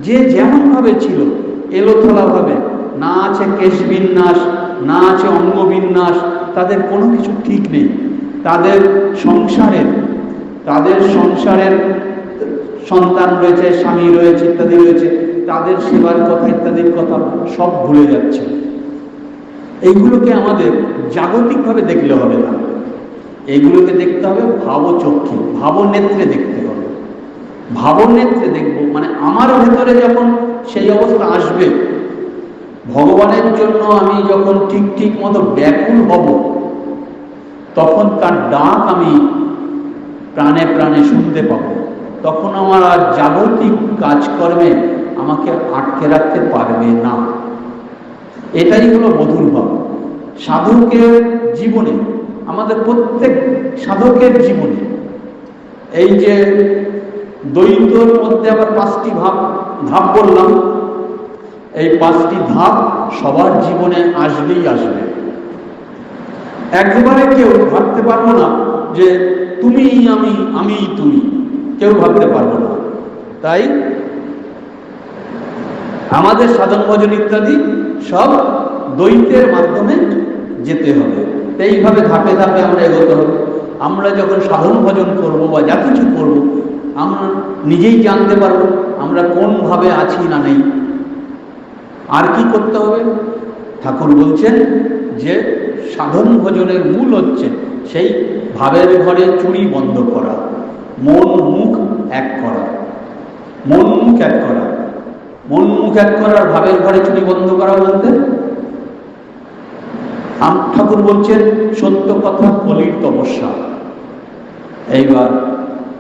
যে যেমন ভাবে ছিল এলোথলা ভাবে, না আছে কেশ বিন্যাস, না আছে অঙ্গ বিন্যাস, তাদের কোনো কিছু ঠিক নেই। তাদের সংসারের সন্তান রয়েছে, স্বামী রয়েছে, ইত্যাদি রয়েছে, তাদের সেবার কথা ইত্যাদির কথা সব ভুলে যাচ্ছে। এইগুলোকে আমাদের জাগতিকভাবে দেখলে হবে না, এইগুলোকে দেখতে হবে ভাবচক্ষে, ভাবনেত্রে দেখতে হবে। ভাবনেত্রে দেখবো মানে আমার ভেতরে যখন সেই অবস্থা আসবে, ভগবানের জন্য আমি যখন ঠিক ঠিক মতো ব্যাকুল হব, তখন তার ডাক আমি প্রাণে প্রাণে শুনতে পাবো। তখন আমার আর জাগতিক কাজকর্মে আমাকে আটকে রাখতে পারবে না। এটাই হলো মধুর ভাব। সাধকের জীবনে, আমাদের প্রত্যেক সাধকের জীবনে এই যে দ্বৈতর মধ্যে আবার 5টি ধাপ বললাম, এই 5টি ধাপ সবার জীবনে আসবেই আসবে। একবারে কেউ ভাবতে পারবো না যে তুমি আমি, আমি তুমি, কেউ ভাবতে পারবো না। তাই আমাদের সাধন ভজন ইত্যাদি সব দ্বৈতের মাধ্যমে যেতে হবে। এইভাবে ধাপে ধাপে আমরা এগোতে হবে। আমরা যখন সাধন ভজন করবো বা যা কিছু করবো, আমরা নিজেই জানতে পারবো আমরা কোন ভাবে আছি না নেই। আর কি করতে হবে? ঠাকুর বলছেন যে সাধন ভজনের মূল হচ্ছে সেই ভাবের ঘরে চুরি বন্ধ করা, মন মুখ এক করা। মন মুখ এক করা, মন মুখ এক করার ভাবের ঘরে চুরি বন্ধ করা বলতে ঠাকুর বলছেন সত্য কথা কলির তপস্যা। এইবার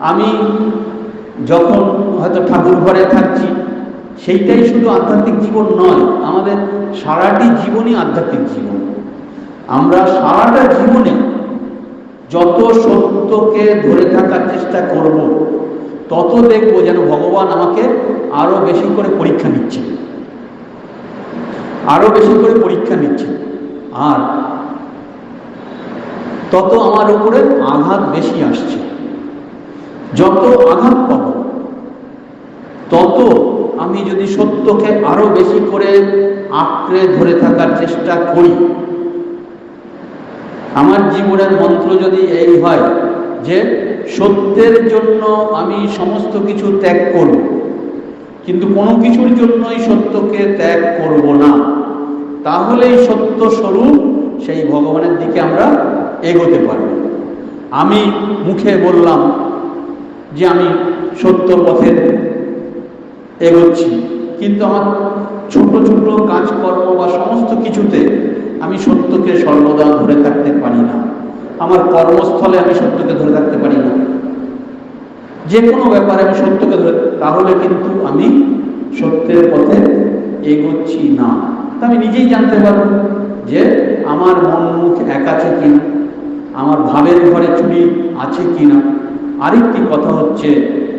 আমি যখন হয়তো ঠাকুর ঘরে থাকছি, সেইটাই শুধু আধ্যাত্মিক জীবন নয়, আমাদের সারাটি জীবনই আধ্যাত্মিক জীবন। আমরা সারাটা জীবনে যত সত্যকে ধরে থাকার চেষ্টা করব, তত দেখবো যেন ভগবান আমাকে আরো বেশি করে পরীক্ষা নিচ্ছে, আরো বেশি করে পরীক্ষা নিচ্ছে, আর তত আমার উপরে আঘাত বেশি আসছে। যত আঘাত পাব তত আমি যদি সত্যকে আরো বেশি করে আঁকড়ে ধরে থাকার চেষ্টা করি। আমার জীবনের মন্ত্র যদি এই হয় যে সত্যের জন্য আমি সমস্ত কিছু ত্যাগ করব, কিন্তু কোনো কিছুর জন্যই সত্যকে ত্যাগ করব না, তাহলেই সত্য স্বরূপ সেই ভগবানের দিকে আমরা এগোতে পারব। আমি মুখে বললাম যে আমি সত্য পথে এগোচ্ছি, কিন্তু আমার ছোট ছোট কাজকর্ম বা সমস্ত কিছুতে আমি সত্যকে সর্বদা ধরে থাকতে পারি না। আমার কর্মস্থলে আমি সত্যকে ধরে থাকতে পারি না, যে কোনো ব্যাপারে আমি সত্যকে ধরে, তাহলে কিন্তু আমি সত্যের পথে এগোচ্ছি না। তা আমি নিজেই জানতে পারবো যে আমার মন মুখ এক আছে কিনা, আমার ভাবের ঘরে চুরি আছে কিনা। আরেকটি কথা হচ্ছে,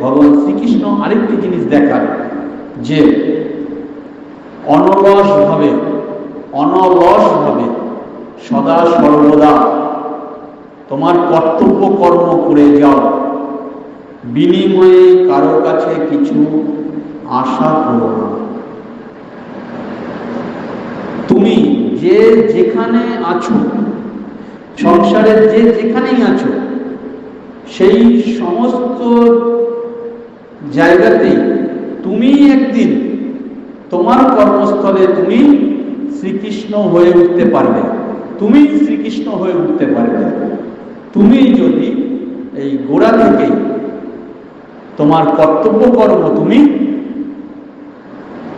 ভগবান শ্রীকৃষ্ণ আরেকটি জিনিস দেখার, যে অনলসভাবে সদা সর্বদা তোমার কর্তব্য কর্ম করে যাও, বিনিময়ে কারো কাছে কিছু আশা করো না। তুমি যে যেখানে আছো, সংসারের যে যেখানেই আছো, সেই সমস্ত জায়গাতেই তুমি একদিন তোমার কর্মস্থলে তুমি শ্রীকৃষ্ণ হয়ে উঠতে পারবে, তুমি শ্রীকৃষ্ণ হয়ে উঠতে পারবে। তুমি যদি এই গোড়া থেকে তোমার কর্তব্য কর্ম তুমি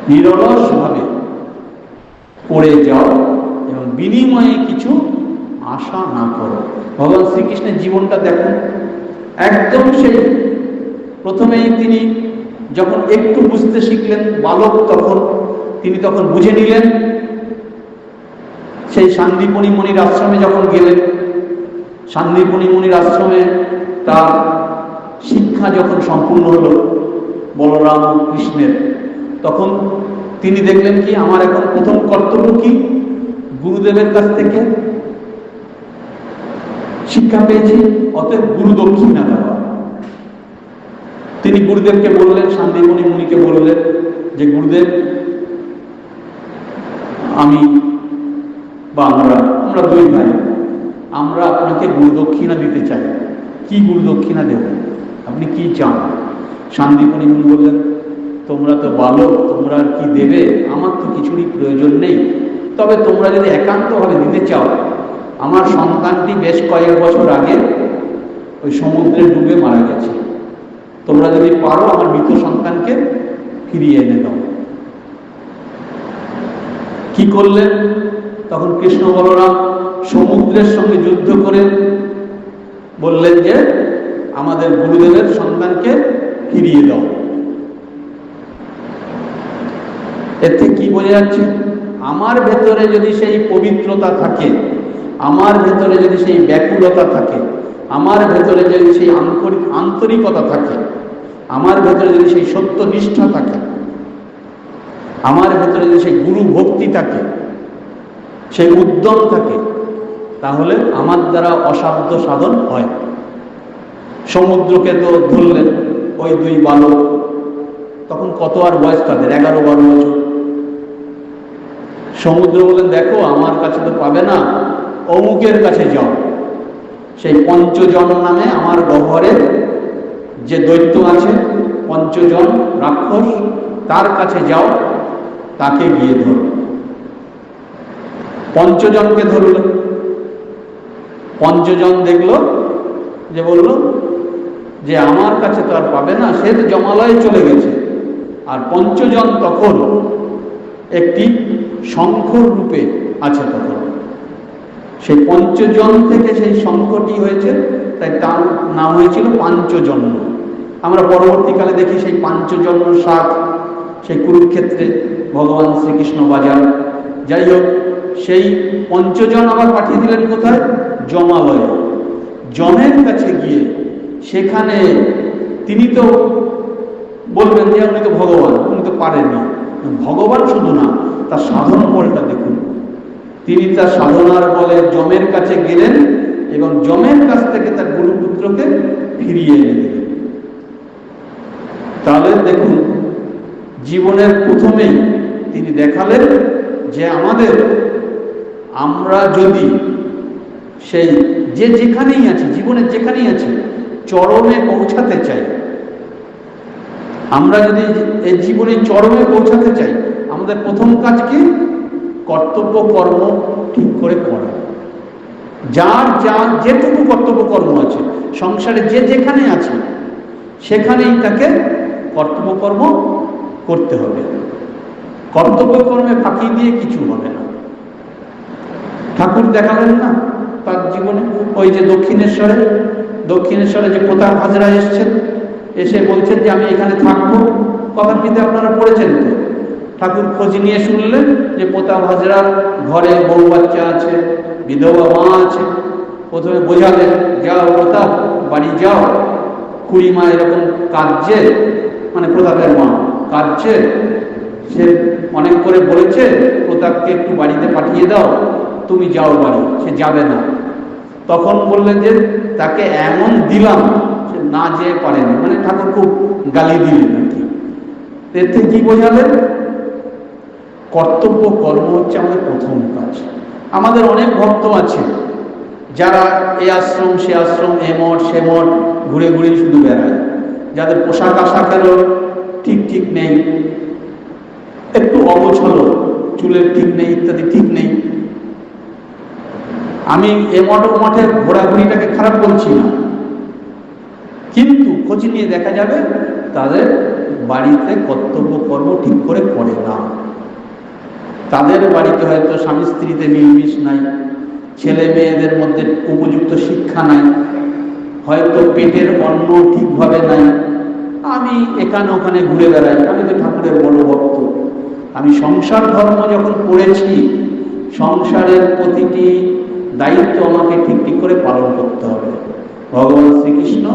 নিরলসভাবে করে যাও এবং বিনিময়ে কিছু আশা না করো। ভগবান শ্রীকৃষ্ণের জীবনটা দেখুন, একদম সেই প্রথমেই তিনি যখন একটু বুঝতে শিখলেন, বালক তিনি তখন বুঝে নিলেন। সেই সান্দীপনি মুনির আশ্রমে যখন গেলেন, সান্দীপনি মুনির আশ্রমে তার শিক্ষা যখন সম্পূর্ণ হলো বলরাম ও কৃষ্ণের, তখন তিনি দেখলেন কি আমার এখন প্রথম কর্তব্য কি, গুরুদেবের কাছ থেকে শিক্ষা পেয়েছি, অতএব গুরু দক্ষিণা দেওয়া। তিনি গুরুদেবকে বললেন, সান্দীপনি মুনিকে বললেন যে গুরুদেব, আমি বা আমরা দুই ভাই, আমরা আপনাকে গুরু দক্ষিণা দিতে চাই। কি গুরু দক্ষিণা দেব, আপনি কি চান? সান্দীপনি মুনি বললেন, তোমরা তো বালক, তোমরা আর কি দেবে, আমার তো কিছুরই প্রয়োজন নেই, তবে তোমরা যদি একান্তভাবে দিতে চাও, আমার সন্তানটি বেশ কয়েক বছর আগে ওই সমুদ্রে ডুবে মারা গেছে, তোমরা যদি পারো আমার মৃত সন্তানকে ফিরিয়ে এনে দাও। কি করলেন? তখন কৃষ্ণ বলরাম সমুদ্রের সঙ্গে যুদ্ধ করে বললেন যে আমাদের গুরুদেবের সন্তানকে ফিরিয়ে দাও। এতে কি বোঝা যাচ্ছে? আমার ভেতরে যদি সেই পবিত্রতা থাকে, আমার ভেতরে যদি সেই ব্যাকুলতা থাকে, আমার ভেতরে যদি সেই আন্তরিকতা থাকে, আমার ভেতরে যদি সেই সত্যনিষ্ঠা থাকে, আমার ভেতরে যদি সেই গুরু ভক্তি থাকে, সেই উদ্যম থাকে, তাহলে আমার দ্বারা অসাধ্য সাধন হয়। সমুদ্রকে তো ধরলেন ওই দুই বালক, তখন কত আর বয়স তাদের, 11-12 বছর। সমুদ্র বলেন, দেখো আমার কাছে তো পাবে না, অমুকের কাছে যাও, সেই পঞ্চজন নামে আমার গহ্বরে যে দৈত্য আছে, পঞ্চজন রাক্ষস, তার কাছে যাও, তাকে গিয়ে ধরো। পঞ্চজনকে ধরল, পঞ্চজন দেখলো যে বলল যে আমার কাছে তো আর পাবে না, সে তো জমালয়ে চলে গেছে। আর পঞ্চজন তখন একটি শঙ্খর রূপে আছে, তখন সেই পঞ্চজন থেকে সেই শঙ্খটি হয়েছে, তাই তার নাম হয়েছিল পাঞ্চজন্য। আমরা পরবর্তীকালে দেখি সেই পাঞ্চজন্য শাক সেই কুরুক্ষেত্রে ভগবান শ্রীকৃষ্ণ বাজার। যাই হোক, সেই পঞ্চজন আবার পাঠিয়ে দিলেন কোথায়? জমালয়ে। জমের কাছে গিয়ে সেখানে তিনি তো বলবেন যে উনি তো ভগবান, উনি তো পারেননি। ভগবান শুধু না, তার সাধন বলটা দেখুন। তিনি তার সাধনার বলে যমের কাছে গেলেন এবং যমের কাছ থেকে তার গুরুপুত্রকে ফিরিয়ে এনে দিলেন। তাহলে দেখুন, জীবনের প্রথমেই তিনি দেখালেন যে আমরা যদি সেই যেখানেই আছি, জীবনের যেখানেই আছি, চরমে পৌঁছাতে চাই, আমরা যদি এই জীবনে চরমে পৌঁছাতে চাই, আমাদের প্রথম কাজ কি? কর্তব্য কর্ম ঠিক করে করা। যার যেটুকু কর্তব্য কর্ম আছে সংসারে, যেখানে আছে সেখানেই তাকে কর্তব্য কর্ম করতে হবে। কর্তব্য কর্মে ফাঁকি দিয়ে কিছু হবে না। ঠাকুর দেখালেন না তার জীবনে, ওই যে দক্ষিণেশ্বরে যে প্রতাপ হাজরা এসছেন, এসে বলছেন যে আমি এখানে থাকবো। কথাটিতে আপনারা পড়েছেন তো? ঠাকুর খোঁজ নিয়ে শুনলেন যে প্রতাপ হাজরার ঘরে বউ বাচ্চা আছে, বিধবা মা আছে। প্রথমে বোঝালেন, যাও প্রতাপ, বাড়ি যাও, খুড়িমা এরকম কাঁদছে, মানে প্রতাপের মা কাঁদছে, সে অনেক করে বলেছে প্রতাপকে একটু বাড়িতে পাঠিয়ে দাও, তুমি যাও বাড়ি। সে যাবে না। তখন বললেন যে তাকে এমন দিলাম সে না যেয়ে পারেনি, মানে ঠাকুর খুব গালি দিলেন আর কি। এর থেকে কি বোঝালেন? কর্তব্য কর্ম হচ্ছে আমাদের প্রথম কাজ। আমাদের অনেক ভক্ত আছে যারা এ আশ্রম সে আশ্রম, এ মঠ সে মঠ ঘুরে ঘুরে শুধু বেড়ায়, যাদের পোশাক আশাকেরও ঠিক নেই, একটু অগোছালো, চুলের ঠিক নেই, ইত্যাদি ঠিক নেই। আমি এ মঠে ঘোরাঘুরিটাকে খারাপ বলছি না, কিন্তু খোঁজ নিয়ে দেখা যাবে তাদের বাড়িতে কর্তব্য কর্ম ঠিক করে করে না। তাদের বাড়িতে হয়তো স্বামী স্ত্রীতে মিলমিশ নাই, ছেলে মেয়েদের মধ্যে উপযুক্ত শিক্ষা নাই, হয়তো পেটের অন্ন ঠিকভাবে নাই। আমি এখানে ওখানে ঘুরে বেড়াই, আমি তো ঠাকুরের বড় ভক্ত। আমি সংসার ধর্ম যখন পড়েছি, সংসারের প্রতিটি দায়িত্ব আমাকে ঠিক করে পালন করতে হবে। ভগবান শ্রীকৃষ্ণ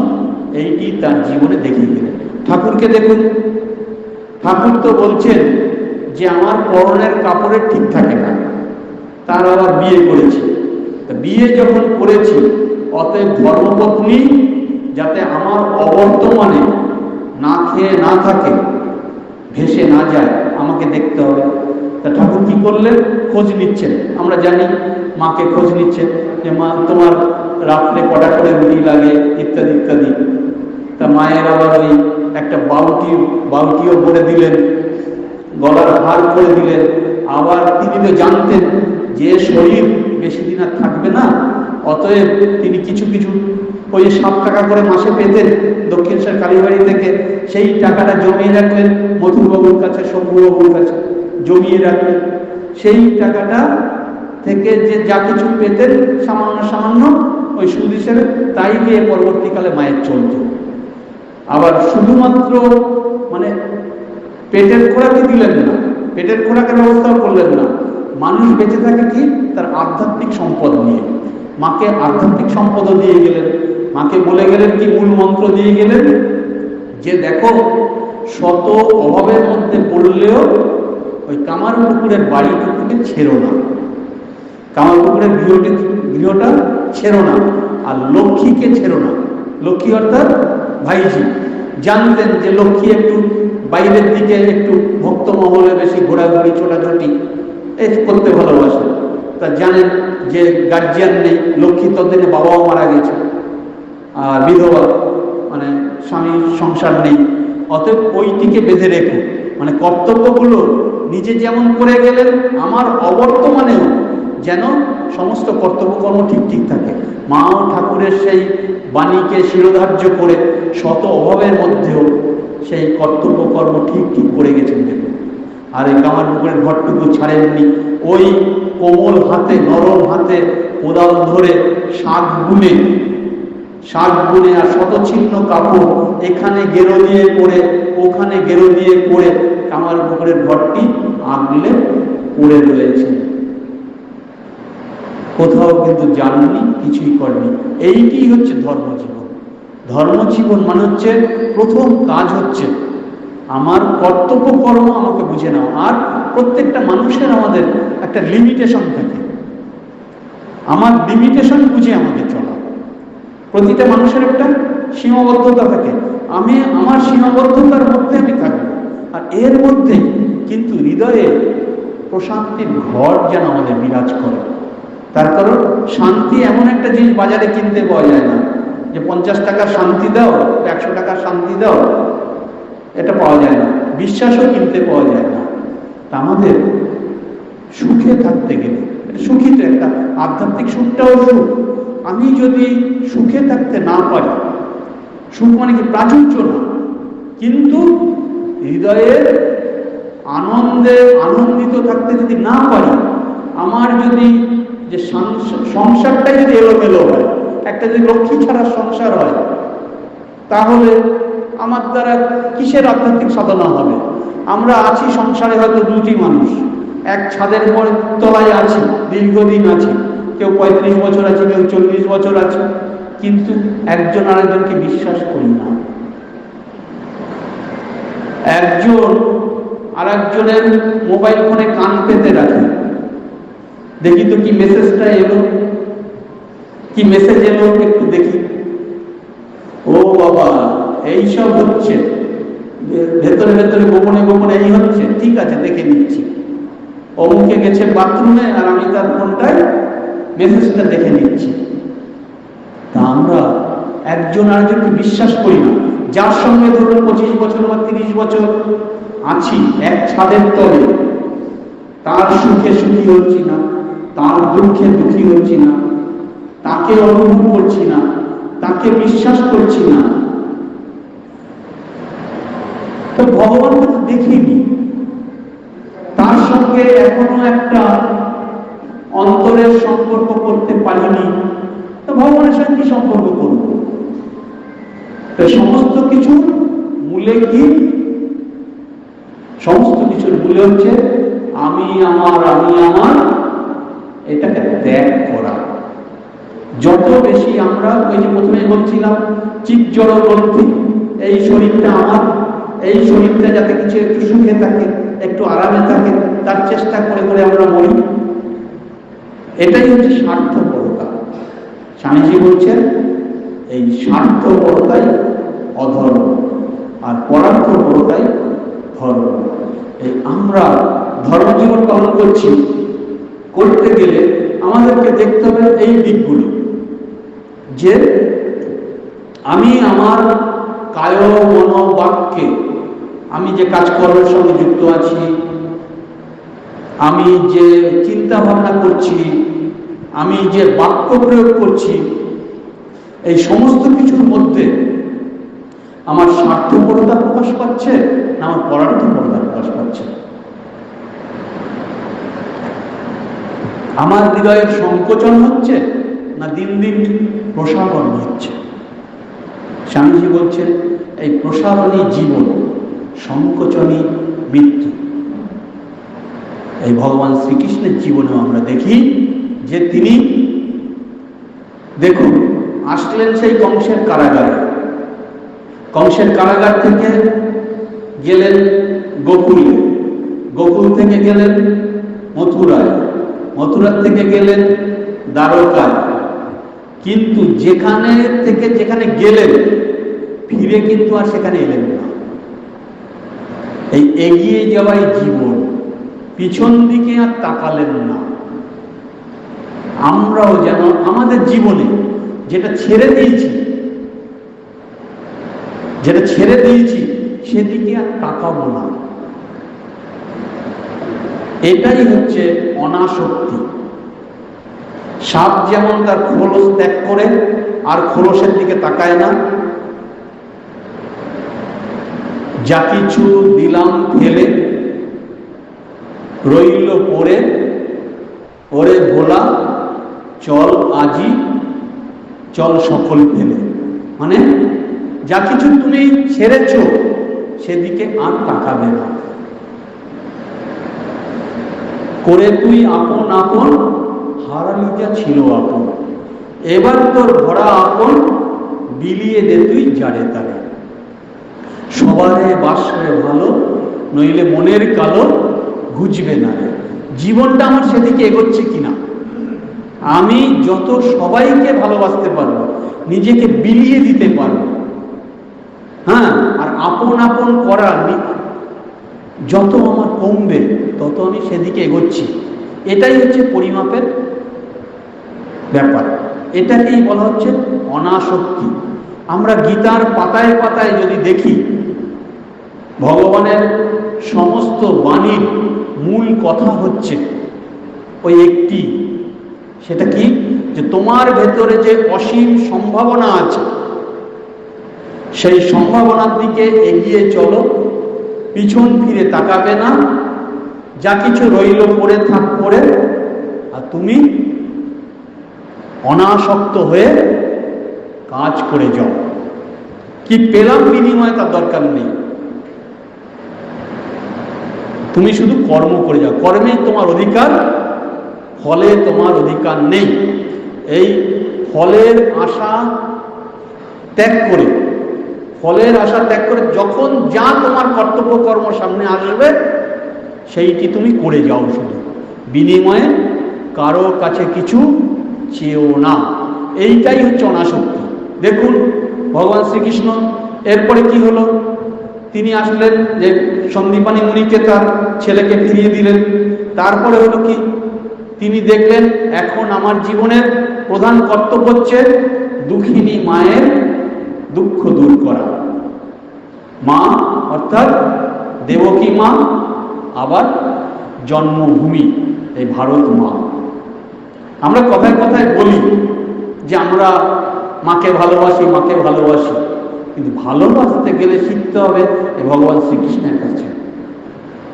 এইটি তার জীবনে দেখিয়ে দিলেন। ঠাকুরকে দেখুন, ঠাকুর তো বলছেন যে আমার পরনের কাপড়ের ঠিক থাকে না, তার আবার বিয়ে করেছি। বিয়ে যখন করেছি, অতএব ধর্মপত্নী যাতে আমার অবর্তমানে না খেয়ে না থাকে, ভেসে না যায়, আমাকে দেখতে হবে। তা ঠাকুর কি করলেন? খোঁজ নিচ্ছেন। আমরা জানি মাকে খোঁজ নিচ্ছেন যে মা তোমার রাত্রে কটা করে রুটি লাগে, ইত্যাদি ইত্যাদি। তা মায়ের আবার ওই একটা বাউটিও করে দিলেন, গলার হার করে দিলেন। আবার তিনি তো জানতেন যে শরীর বেশি দিন আর থাকবে না, অতএব তিনি কিছু ওই 7 টাকা করে মাসে পেতেন দক্ষিণেশ্বর কালীবাড়ি থেকে, সেই টাকাটা জমিয়ে রাখলেন মধুবাবুর কাছে, শম্ভুবাবুর কাছে জমিয়ে রাখলেন। সেই টাকাটা থেকে যে যা কিছু পেতেন সামান্য ওই সুদ হিসেবে, তাই দিয়ে পরবর্তীকালে মায়ের চলত। আবার শুধুমাত্র মানে পেটের খোরাকই দিলেন না, পেটের খোরাকের ব্যবস্থাও করলেন না। মানুষ বেঁচে থাকে কি? তার আধ্যাত্মিক সম্পদ নিয়ে। মাকে আধ্যাত্মিক সম্পদও দিয়ে গেলেন। মাকে বলে গেলেন কি? মূল মন্ত্র দিয়ে গেলেন যে দেখো, শত অভাবের মধ্যে পড়লেও ওই কামারপুকুরের বাড়িটুকুকে ছেড়ো না, কামারপুকুরের গৃহটা ছেড়ো না, আর লক্ষ্মীকে ছেড়ো না। লক্ষ্মী অর্থাৎ ভাইজি। জানতেন যে লক্ষ্মী একটু বাইরের দিকে, একটু ভক্ত মহলে বেশি ঘোরাঘুরি ছোটাছুটি করতে ভালোবাসে। তা জানেন যে গার্জিয়ান নেই, লক্ষ্মী ততদিনে বাবাও মারা গেছে, আর বিধবা, মানে স্বামীর সংসার নেই। অতএব ওইটিকে বেঁধে রেখো, মানে কর্তব্যগুলো নিজে যেমন করে গেলেন, আমার অবর্তমানেও যেন সমস্ত কর্তব্যকর্ম ঠিক থাকে। মাও ঠাকুরের সেই বাণীকে শিরোধার্য করে শত অভাবের মধ্যেও সেই কর্তব্যকর্ম ঠিক করে গেছেন দেখুন। আর এই কামারপুকুরের ঘরটুকু ছাড়েননি। ওই কোমল হাতে, নরম হাতে কোদাল ধরে শাক বুনে আর শতছিন্ন কাপড় এখানে গেরো দিয়ে পরে, ওখানে গেরো দিয়ে পরে কামারপুকুরের ঘরটি আগলে পড়ে রয়েছে। কোথাও কিন্তু জাননি, কিছুই করেনি। এইটি হচ্ছে ধর্মজীবন। ধর্মজীবন মানে হচ্ছে প্রথম কাজ হচ্ছে আমার কর্তব্য কর্ম আমাকে বুঝে নাও। আর প্রত্যেকটা মানুষের আমাদের একটা লিমিটেশন থাকে, আমার লিমিটেশন বুঝে আমাকে চলা। প্রতিটা মানুষের একটা সীমাবদ্ধতা থাকে, আমি আমার সীমাবদ্ধতার মধ্যে আমি থাকবো। আর এর মধ্যে কিন্তু হৃদয়ে প্রশান্তির ঘর যেন আমাদের বিরাজ করে। তার কারণ শান্তি এমন একটা জিনিস বাজারে কিনতে পাওয়া যায় না, যে 50 টাকার শান্তি দাও, 100 টাকার শান্তি দাও, এটা পাওয়া যায় না। বিশ্বাসও কিনতে পাওয়া যায় না। তা আমাদের সুখে থাকতে গেলে, সুখী তো একটা আধ্যাত্মিক সুখটাও সুখ। আমি যদি সুখে থাকতে না পারি, সুখ মানে কি প্রাচুর্য না, কিন্তু হৃদয়ের আনন্দে আনন্দিত থাকতে যদি না পারি, আমার যদি যে সংসারটাই যদি এলোমেলো হয়, একটা যদি লক্ষ্মী ছাড়া সংসার হয়, তাহলে আমার দ্বারা কিসের আধ্যাত্মিক সাধনা হবে? আমরা আছি সংসারে হয়তো দুটি মানুষ, এক ছাদের তলায় আছি, দীর্ঘদিন আছি, কেউ 35 বছর আছে, কেউ 40 বছর আছে, কিন্তু একজন আরেকজনকে বিশ্বাস করি না। একজন আরেকজনের মোবাইল ফোনে কান পেতে রাখে, দেখি তো কি মেসেজটা এলো, কি মেসেজ এলো একটু দেখি। ও বাবা, এইসব হচ্ছে ভেতরে ভেতরে, গোপনে গোপনে এই হচ্ছে, ঠিক আছে দেখে নিচ্ছি। অমুকে গেছে বাথরুমে আর আমি তার ফোনটায় মেসেজটা দেখে নিচ্ছি। তা আমরা একজন আরেকজনকে বিশ্বাস করি না। যার সঙ্গে ধরুন 25 বছর বা 30 বছর আছি এক ছাদের তলে, তার সুখে সুখী হচ্ছি না, তার দুঃখে দুঃখী হচ্ছি না, তাকে অনুভব করছি না, তাকে বিশ্বাস করছি না, তো ভগবানকে তো দেখিনি, তার সঙ্গে এখনো একটা অন্তরের সম্পর্ক করতে পারিনি, তো ভগবানের সঙ্গে কি সম্পর্ক করব? তো সমস্ত কিছুর মূলে কি? সমস্ত কিছুর মূলে হচ্ছে আমি আমার, আমি আমার, এটাকে ত্যাগ করা। যত বেশি আমরা, ওই যে প্রথমে বলছিলাম চিৎ জড় গ্রন্থি, এই শরীরটা আমার, এই শরীরটা যাতে কিছু একটু সুখে থাকে, একটু আরামে থাকে, তার চেষ্টা করে করে আমরা মরি। এটাই হচ্ছে স্বার্থপরতা। স্বামীজি বলছেন এই স্বার্থপরতাই অধর্ম, আর পরার্থপরতাই ধর্ম। এই আমরা ধর্মজীবন পালন করছি, করতে গেলে আমাদেরকে দেখতে হবে এই দিকগুলো, যে আমি আমার কায় মন বাক্যে, আমি যে কাজকর্মের সঙ্গে যুক্ত আছি, আমি যে চিন্তা ভাবনা করছি, আমি যে বাক্য প্রয়োগ করছি, এই সমস্ত কিছুর মধ্যে আমার স্বার্থপরতা প্রকাশ পাচ্ছে না আমার পরার্থপরতা প্রকাশ পাচ্ছে? আমার হৃদয়ের সংকোচন হচ্ছে না দিন দিন প্রসারণ হচ্ছে? স্বামীজি বলছেন এই প্রসারণই জীবন, সংকোচনই মৃত্যু। এই ভগবান শ্রীকৃষ্ণের জীবনেও আমরা দেখি যে তিনি, দেখুন, আসলেন সেই কংসের কারাগারে, কংসের কারাগার থেকে গেলেন গোকুলে, গোকুল থেকে গেলেন মথুরায়, মথুরা থেকে গেলেন দ্বারকায়। কিন্তু যেখানে থেকে যেখানে গেলেন ফিরে কিন্তু আর সেখানে এলেন না। এই এগিয়ে যাওয়াই জীবন, পিছন দিকে আর তাকালেন না। আমরাও যেন আমাদের জীবনে যেটা ছেড়ে দিয়েছি, যেটা ছেড়ে দিয়েছি সেদিকে আর তাকাবো না। এটাই হচ্ছে অনাসক্তি। সাপ যেমন তার খোলস ত্যাগ করে আর খোলসের দিকে তাকায় না, যা কিছু দিলাম ফেলে রইল পড়ে, ওরে ভোলা চল আজি চল সকল ফেলে। মানে যা কিছু তুমি ছেড়েছ সেদিকে আর তাকাবে না। করে তুই আপন আপন হারালি যা ছিল আপন, এবার তোর ভরা আপন বিলিয়ে দে তুই যারে তারে। সবারে বাসরে ভালো, নইলে মনের কালো ঘুচবে না রে। জীবনটা আমার সেদিকে এগোচ্ছে কিনা, আমি যত সবাইকে ভালোবাসতে পারবো, নিজেকে বিলিয়ে দিতে পারবো, হ্যাঁ, আর আপন আপন করা যত আমার কমবে তত আমি সেদিকে এগোচ্ছি। এটাই হচ্ছে পরিমাপের ব্যাপার, এটাকেই বলা হচ্ছে অনাসক্তি। আমরা গীতার পাতায় পাতায় যদি দেখি, ভগবানের সমস্ত বাণীর মূল কথা হচ্ছে ওই একটি, সেটা কি, যে তোমার ভেতরে যে অসীম সম্ভাবনা আছে সেই সম্ভাবনার দিকে এগিয়ে চলো, পিছন ফিরে তাকাবে না, যা কিছু রইল পড়ে থাক পড়ে, আর তুমি অনাসক্ত হয়ে কাজ করে যাও। কি পেলাম বিনিময় তার দরকার নেই, তুমি শুধু কর্ম করে যাও, কর্মে তোমার অধিকার, ফলে তোমার অধিকার নেই। এই ফলের আশা ত্যাগ করে, ফলের আশা ত্যাগ করে যখন যা তোমার কর্তব্য কর্ম সামনে আসবে সেইটি তুমি করে যাও, শুধু বিনিময়ে কারো কাছে কিছু চেয়েও না। এইটাই হচ্ছে অনাসক্তি। দেখুন ভগবান শ্রীকৃষ্ণ এরপরে কি হলো, তিনি আসলেন যে সন্দীপানি মুনিকে তার ছেলেকে ফিরিয়ে দিলেন। তারপরে হলো কি, তিনি দেখলেন এখন আমার জীবনের প্রধান কর্তব্য হচ্ছে দুঃখিনী মায়ের দুঃখ দূর করা। মা অর্থাৎ দেবকী মা, আবার জন্মভূমি এই ভারত মা। আমরা কথায় কথায় বলি যে আমরা মাকে ভালোবাসি, মাকে ভালোবাসি, কিন্তু ভালোবাসতে গেলে শিখতে হবে ভগবান শ্রীকৃষ্ণের কাছে।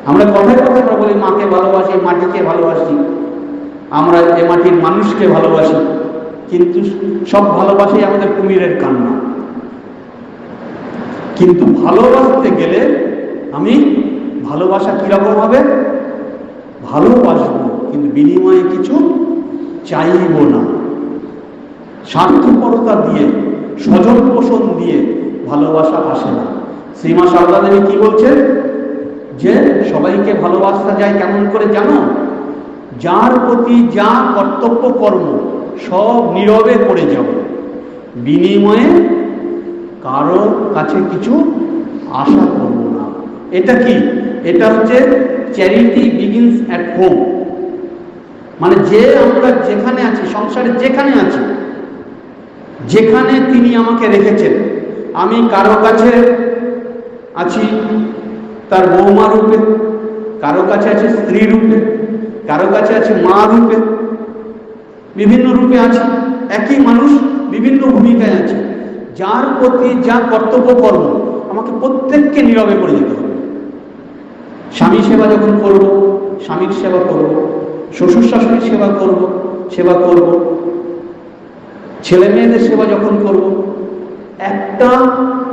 আমরা কথায় কথায় আমরা বলি মাকে ভালোবাসি, মাটিকে ভালোবাসি, আমরা এ মাটির মানুষকে ভালোবাসি, কিন্তু সব ভালোবাসাই আমাদের কুমিরের কান্না। কিন্তু ভালোবাসতে গেলে আমি ভালোবাসা কিরকম হবে, ভালোবাসবো কিন্তু বিনিময়ে কিছু চাইব না। স্বার্থপরতা দিয়ে, স্বজন পোষণ দিয়ে ভালোবাসা আসে না। শ্রীমা সারদা দেবী কি বলছেন, যে সবাইকে ভালোবাসা যায় কেমন করে জানো, যার প্রতি যা কর্তব্য কর্ম সব নীরবে করে যাব, বিনিময়ে কারো কাছে কিছু আশা করব না। এটা কি, এটা হচ্ছে চ্যারিটি বিগিনস অ্যাট হোম। মানে যে আমরা যেখানে আছি, সংসারে যেখানে আছি, যেখানে তিনি আমাকে রেখেছেন, আমি কারো কাছে আছি তার বৌমা রূপে, কারো কাছে আছে স্ত্রী রূপে, কারো কাছে আছে মা রূপে, বিভিন্ন রূপে আছে। একই মানুষ বিভিন্ন ভূমিকায় আছে। যার প্রতি যা কর্তব্য কর্ম আমাকে প্রত্যেককে নীরবে করে যেতে হবে। স্বামী সেবা যখন করব, স্বামীর সেবা করব, শ্বশুর শাশুড়ির সেবা করব, ছেলে মেয়েদের সেবা যখন করব, একটা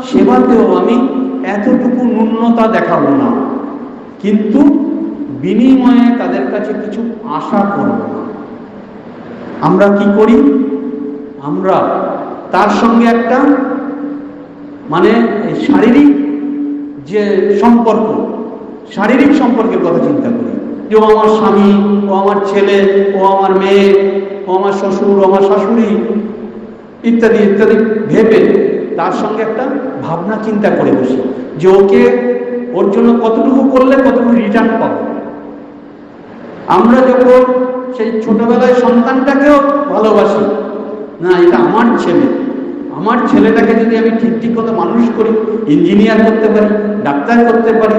সেবাতেও আমি এতটুকু ন্যূনতা দেখাবো না, কিন্তু বিনিময়ে তাদের কাছে কিছু আশা করব না। আমরা কি করি, আমরা তার সঙ্গে একটা মানে শারীরিক যে সম্পর্ক, শারীরিক সম্পর্কের কথা চিন্তা করি, যে ও আমার স্বামী, ও আমার ছেলে, ও আমার মেয়ে, ও আমার শ্বশুর, ও আমার শাশুড়ি, ইত্যাদি ইত্যাদি ভেবে তার সঙ্গে একটা ভাবনা চিন্তা করে বসি, যে ওকে, ওর জন্য কতটুকু করলে কতটুকু রিটার্ন পাবো। আমরা যখন সেই ছোটবেলায় সন্তানটাকেও ভালোবাসি, না এটা আমার ছেলে, আমার ছেলেটাকে যদি আমি ঠিক মতো মানুষ করি, ইঞ্জিনিয়ার করতে পারি, ডাক্তার করতে পারি,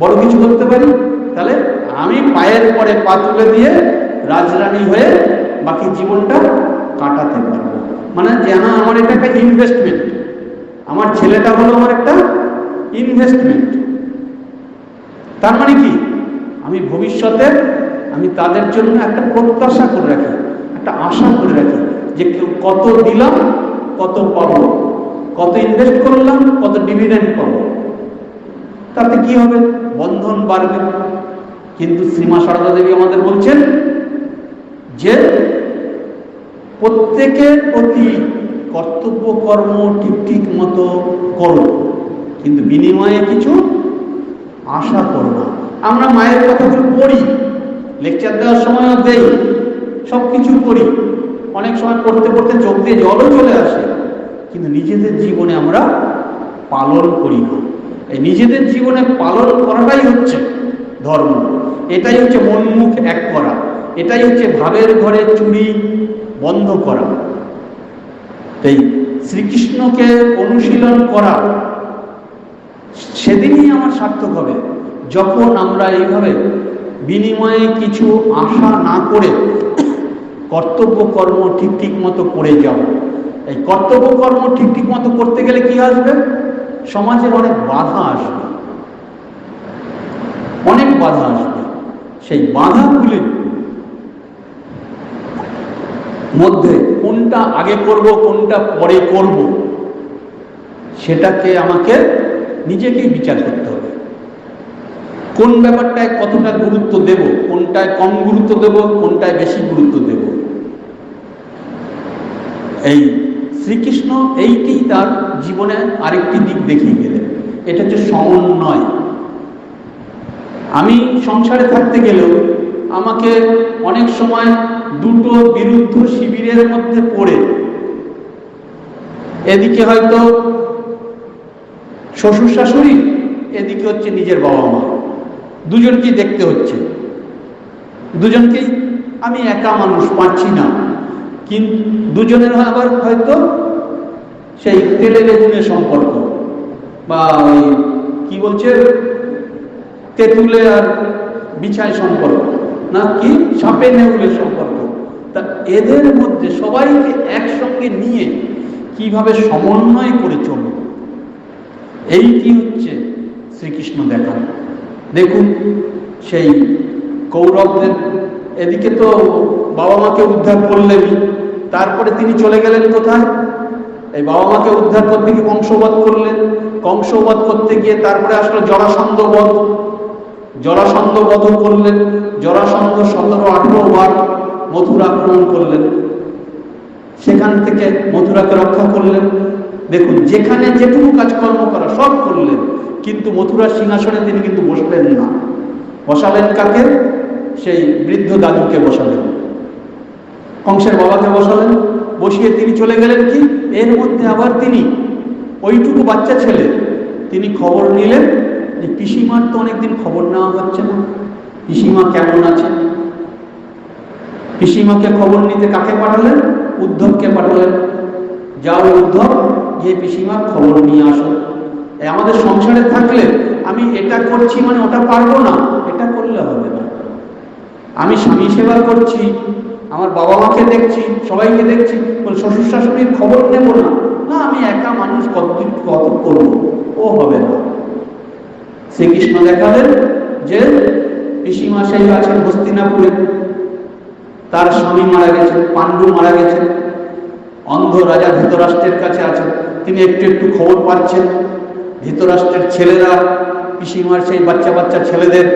বড় কিছু করতে পারি, তাহলে আমি পায়ের পরে পা তুলে দিয়ে রাজরানী হয়ে বাকি জীবনটা কাটাতে পারবো। মানে যেন আমার এটা একটা ইনভেস্টমেন্ট, আমার ছেলেটা হলো আমার একটা ইনভেস্টমেন্ট। তার মানে কি, আমি ভবিষ্যতে আমি তাদের জন্য একটা প্রত্যাশা করে রাখি, একটা আশা করে রাখি, যে কত দিলাম কত পাবো, কত ইনভেস্ট করলাম কত ডিভিডেন্ড পাবো। তাতে কি হবে, বন্ধন বাড়বে। কিন্তু শ্রীমা সারদা দেবী আমাদের বলছেন যে প্রত্যেকের প্রতি কর্তব্য কর্ম ঠিক ঠিক মতো করো, কিন্তু বিনিময়ে কিছু আশা করো না। আমরা মায়ের কথাগুলো পড়ি, লেকচার দেওয়ার সময়ও দেই, সব কিছু করি, অনেক সময় পড়তে পড়তে চোখ দিয়ে জলও চলে আসে, কিন্তু নিজেদের জীবনে আমরা পালন করি না। এই নিজেদের জীবনে পালন করাটাই হচ্ছে ধর্ম, এটাই হচ্ছে মন মুখ এক করা, এটাই হচ্ছে ভাবের ঘরে চুরি বন্ধ করা। এই শ্রীকৃষ্ণকে অনুশীলন করা সেদিনই আমার সার্থক হবে, যখন আমরা এইভাবে বিনিময়ে কিছু আশা না করে কর্তব্য কর্ম ঠিক ঠিক মতো করে যাব। এই কর্তব্য কর্ম ঠিক ঠিক মতো করতে গেলে কি আসবে? সমাজের অনেক বাধা আসবে, অনেক বাধা আসবে। সেই বাধাগুলির মধ্যে কোনটা আগে করব, কোনটা পরে করব, সেটাকে আমাকে নিজেকেই বিচার করতে হবে। কোন ব্যাপারটায় কতটা গুরুত্ব দেব, কোনটায় কম গুরুত্ব দেব, কোনটায় বেশি গুরুত্ব দেব। এই শ্রীকৃষ্ণ এইটি তার জীবনে আরেকটি দিক দেখিয়ে গেলেন, এটা হচ্ছে সমন্বয়। আমি সংসারে থাকতে গেলেও আমাকে অনেক সময় দুটো বিরুদ্ধ শিবিরের মধ্যে পড়ে, এদিকে হয়তো শ্বশুর শাশুড়ি, এদিকে হচ্ছে নিজের বাবা মা, দুজনকেই দেখতে হচ্ছে, দুজনকেই আমি একা মানুষ পাচ্ছি না, কিন্তু দুজনের আবার হয়তো সেই তেলে বেগুনের সম্পর্ক, বা ওই কি বলছে তেঁতুলে আর বিছায় সম্পর্ক, না কি সাপে নেউলের সম্পর্ক। তা এদের মধ্যে সবাইকে একসঙ্গে নিয়ে কিভাবে সমন্বয় করে চলব, এইটি হচ্ছে শ্রীকৃষ্ণ দেখান। দেখুন সেই কৌরবদের এদিকে তো বাবা মাকে উদ্ধার করলেনই, তারপরে তিনি চলে গেলেন কোথায়? এই বাবা মাকে উদ্ধার করতে গিয়ে কংসবধ করলেন, কংসবধ করতে গিয়ে তারপরে আসলো জরাসন্ধ বধ, জরাসন্ধ বধ করলেন, জরাসন্ধ 17-18 বার মথুরা আক্রমণ করলেন, সেখান থেকে মথুরাকে রক্ষা করলেন। দেখুন যেখানে যেটুকু কাজকর্ম করা সব করলেন, কিন্তু মথুরার সিংহাসনে তিনি কিন্তু বসলেন না। বসালেন কাকে? সেই বৃদ্ধ দাদুকে বসালেন, কংসের বাবাকে বসালেন, বসিয়ে তিনি চলে গেলেন কি? এর মধ্যে আবার তিনি ওইটুকু বাচ্চা ছেলে, তিনি খবর নিলেন যে পিসিমার তো অনেকদিন খবর নেওয়া হচ্ছে না, পিসিমা কেমন আছে। পিসিমাকে খবর নিতে কাকে পাঠালেন? উদ্ধবকে পাঠালেন, যাও উদ্ধব, গিয়ে পিসিমার খবর নিয়ে আসো। আমাদের সংসারে থাকলে আমি এটা করছি মানে ওটা পারবো না, এটা করলে হবে না। আমি স্বামী সেবা করছি, আমার বাবা মাকে দেখছি, সবাইকে দেখছি, শ্বশুর শাশুড়ির খবর নেব না, না আমি একা মানুষ কতদিন কত করবো, ও হবে না। শ্রীকৃষ্ণ দেখালেন যে পিসিমা সেই আছেন হস্তিনাপুরে, তার স্বামী মারা গেছেন, পাণ্ডু মারা গেছেন, অন্ধ রাজা ধৃতরাষ্ট্রের কাছে আছেন, তিনি একটু একটু খবর পাচ্ছেন। ধৃতরাষ্ট্রের ছেলেরা পিসিমার সেই বাচ্চা বাচ্চা ছেলেদের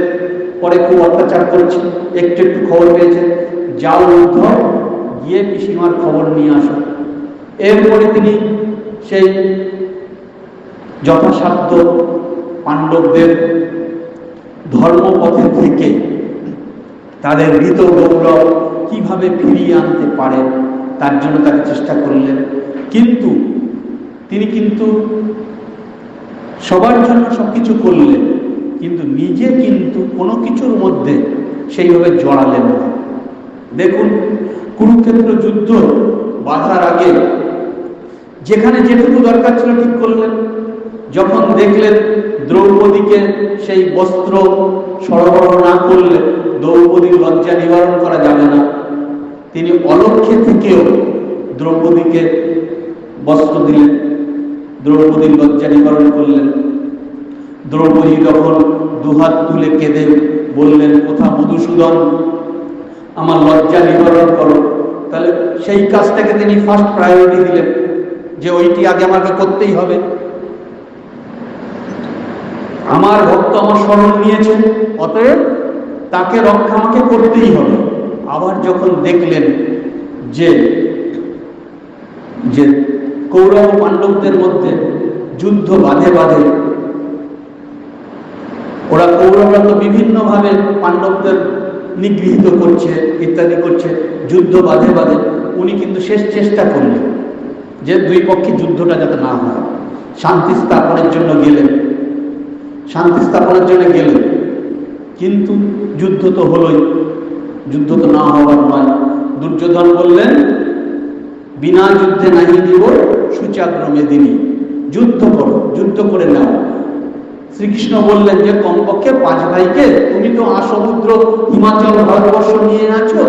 পরে খুব অত্যাচার করছে, একটু একটু খবর পেয়েছেন, যাও উদ্ধব, গিয়ে পিসিমার খবর নিয়ে আসো। এরপরে তিনি সেই যথাসাধ্য পাণ্ডবদের ধর্মপথে থেকে তাদের হৃত গৌরব কিভাবে ফিরিয়ে আনতে পারে তার জন্য তাকে চেষ্টা করলেন। কিন্তু তিনি কিন্তু সবার জন্য সবকিছু করলেন, কিন্তু নিজে কিন্তু কোনো কিছুর মধ্যে সেইভাবে জড়ালেন না। দেখুন কুরুক্ষেত্র যুদ্ধ বাধার আগে যেখানে যেটুকু দরকার ছিল ঠিক করলেন। যখন দেখলেন দ্রৌপদীকে সেই বস্ত্র সরবরাহ না করলে দ্রৌপদীর লজ্জা নিবারণ করা যাবে না, তিনি অলক্ষ্যে থেকেও দ্রৌপদীকে বস্ত্র দিলেন, দ্রৌপদীর লজ্জা নিবারণ করলেন। দ্রৌপদী যখন দুহাত তুলে কেঁদে বললেন, কোথা মধুসূদন, আমার লজ্জা নিবারণ করো, তাহলে সেই কাজটাকে তিনি ফার্স্ট প্রায়োরিটি দিলেন, যে ওইটি আগে আমাকে করতেই হবে। আমার ভক্ত আমার শরণ নিয়েছেন, অতএব তাকে রক্ষা আমাকে করতেই হবে। আবার যখন দেখলেন যে যে কৌরব পাণ্ডবদের মধ্যে যুদ্ধ বাঁধে বাঁধে। ওরা কৌরবরা তো বিভিন্নভাবে পাণ্ডবদের নিগৃহীত করছে, ইত্যাদি করছে, যুদ্ধ বাঁধে বাঁধে। উনি কিন্তু শেষ চেষ্টা করলেন যে দুই পক্ষে যুদ্ধটা যাতে না হয়, শান্তি স্থাপনের জন্য গেলেন, কিন্তু যুদ্ধ তো হলোই, যুদ্ধ তো না হওয়ার নয়। দুর্যোধন বললেন, বিনা যুদ্ধে নাহি দিব সুচাগ্র মেদিনী, যুদ্ধ করো, যুদ্ধ করে নাও। শ্রীকৃষ্ণ বললেন যে কমপক্ষে 5 ভাইকে, তুমি তো সমুদ্র হিমাচল ভারতবর্ষ নিয়ে আছো,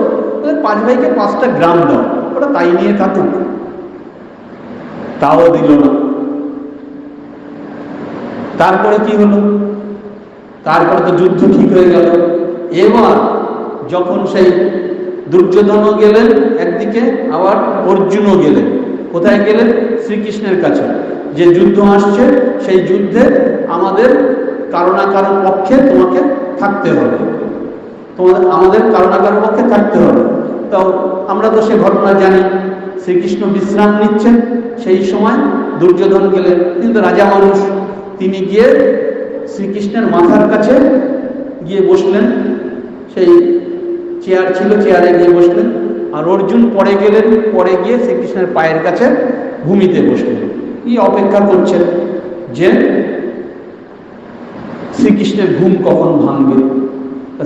5 ভাইকে 5টা গ্রাম দাও, ওরা তাই নিয়ে থাকুক। তাও দিল না। তারপরে কি হলো? তারপরে তো যুদ্ধ ঠিক হয়ে গেল। এবার যখন সেই দুর্যোধনও গেলেন একদিকে, আবার অর্জুনও গেলেন। কোথায় গেলেন? শ্রীকৃষ্ণের কাছে, যে যুদ্ধ আসছে, সেই যুদ্ধে আমাদের কারো না কারো পক্ষে তোমাকে থাকতে হবে, আমাদের কারো না কারো পক্ষে থাকতে হবে। তো আমরা তো সে ঘটনা জানি, শ্রীকৃষ্ণ বিশ্রাম নিচ্ছেন, সেই সময় দুর্যোধন গেলেন। কিন্তু রাজা মানুষ, তিনি গিয়ে শ্রীকৃষ্ণের মাথার কাছে গিয়ে বসলেন, সেই চেয়ার ছিল, চেয়ারে গিয়ে বসলেন। আর অর্জুন পরে গেলেন, পরে গিয়ে শ্রীকৃষ্ণের পায়ের কাছে ভূমিতে বসলেন। কি অপেক্ষা করছেন যে শ্রীকৃষ্ণের ঘুম কখন ভাঙবে।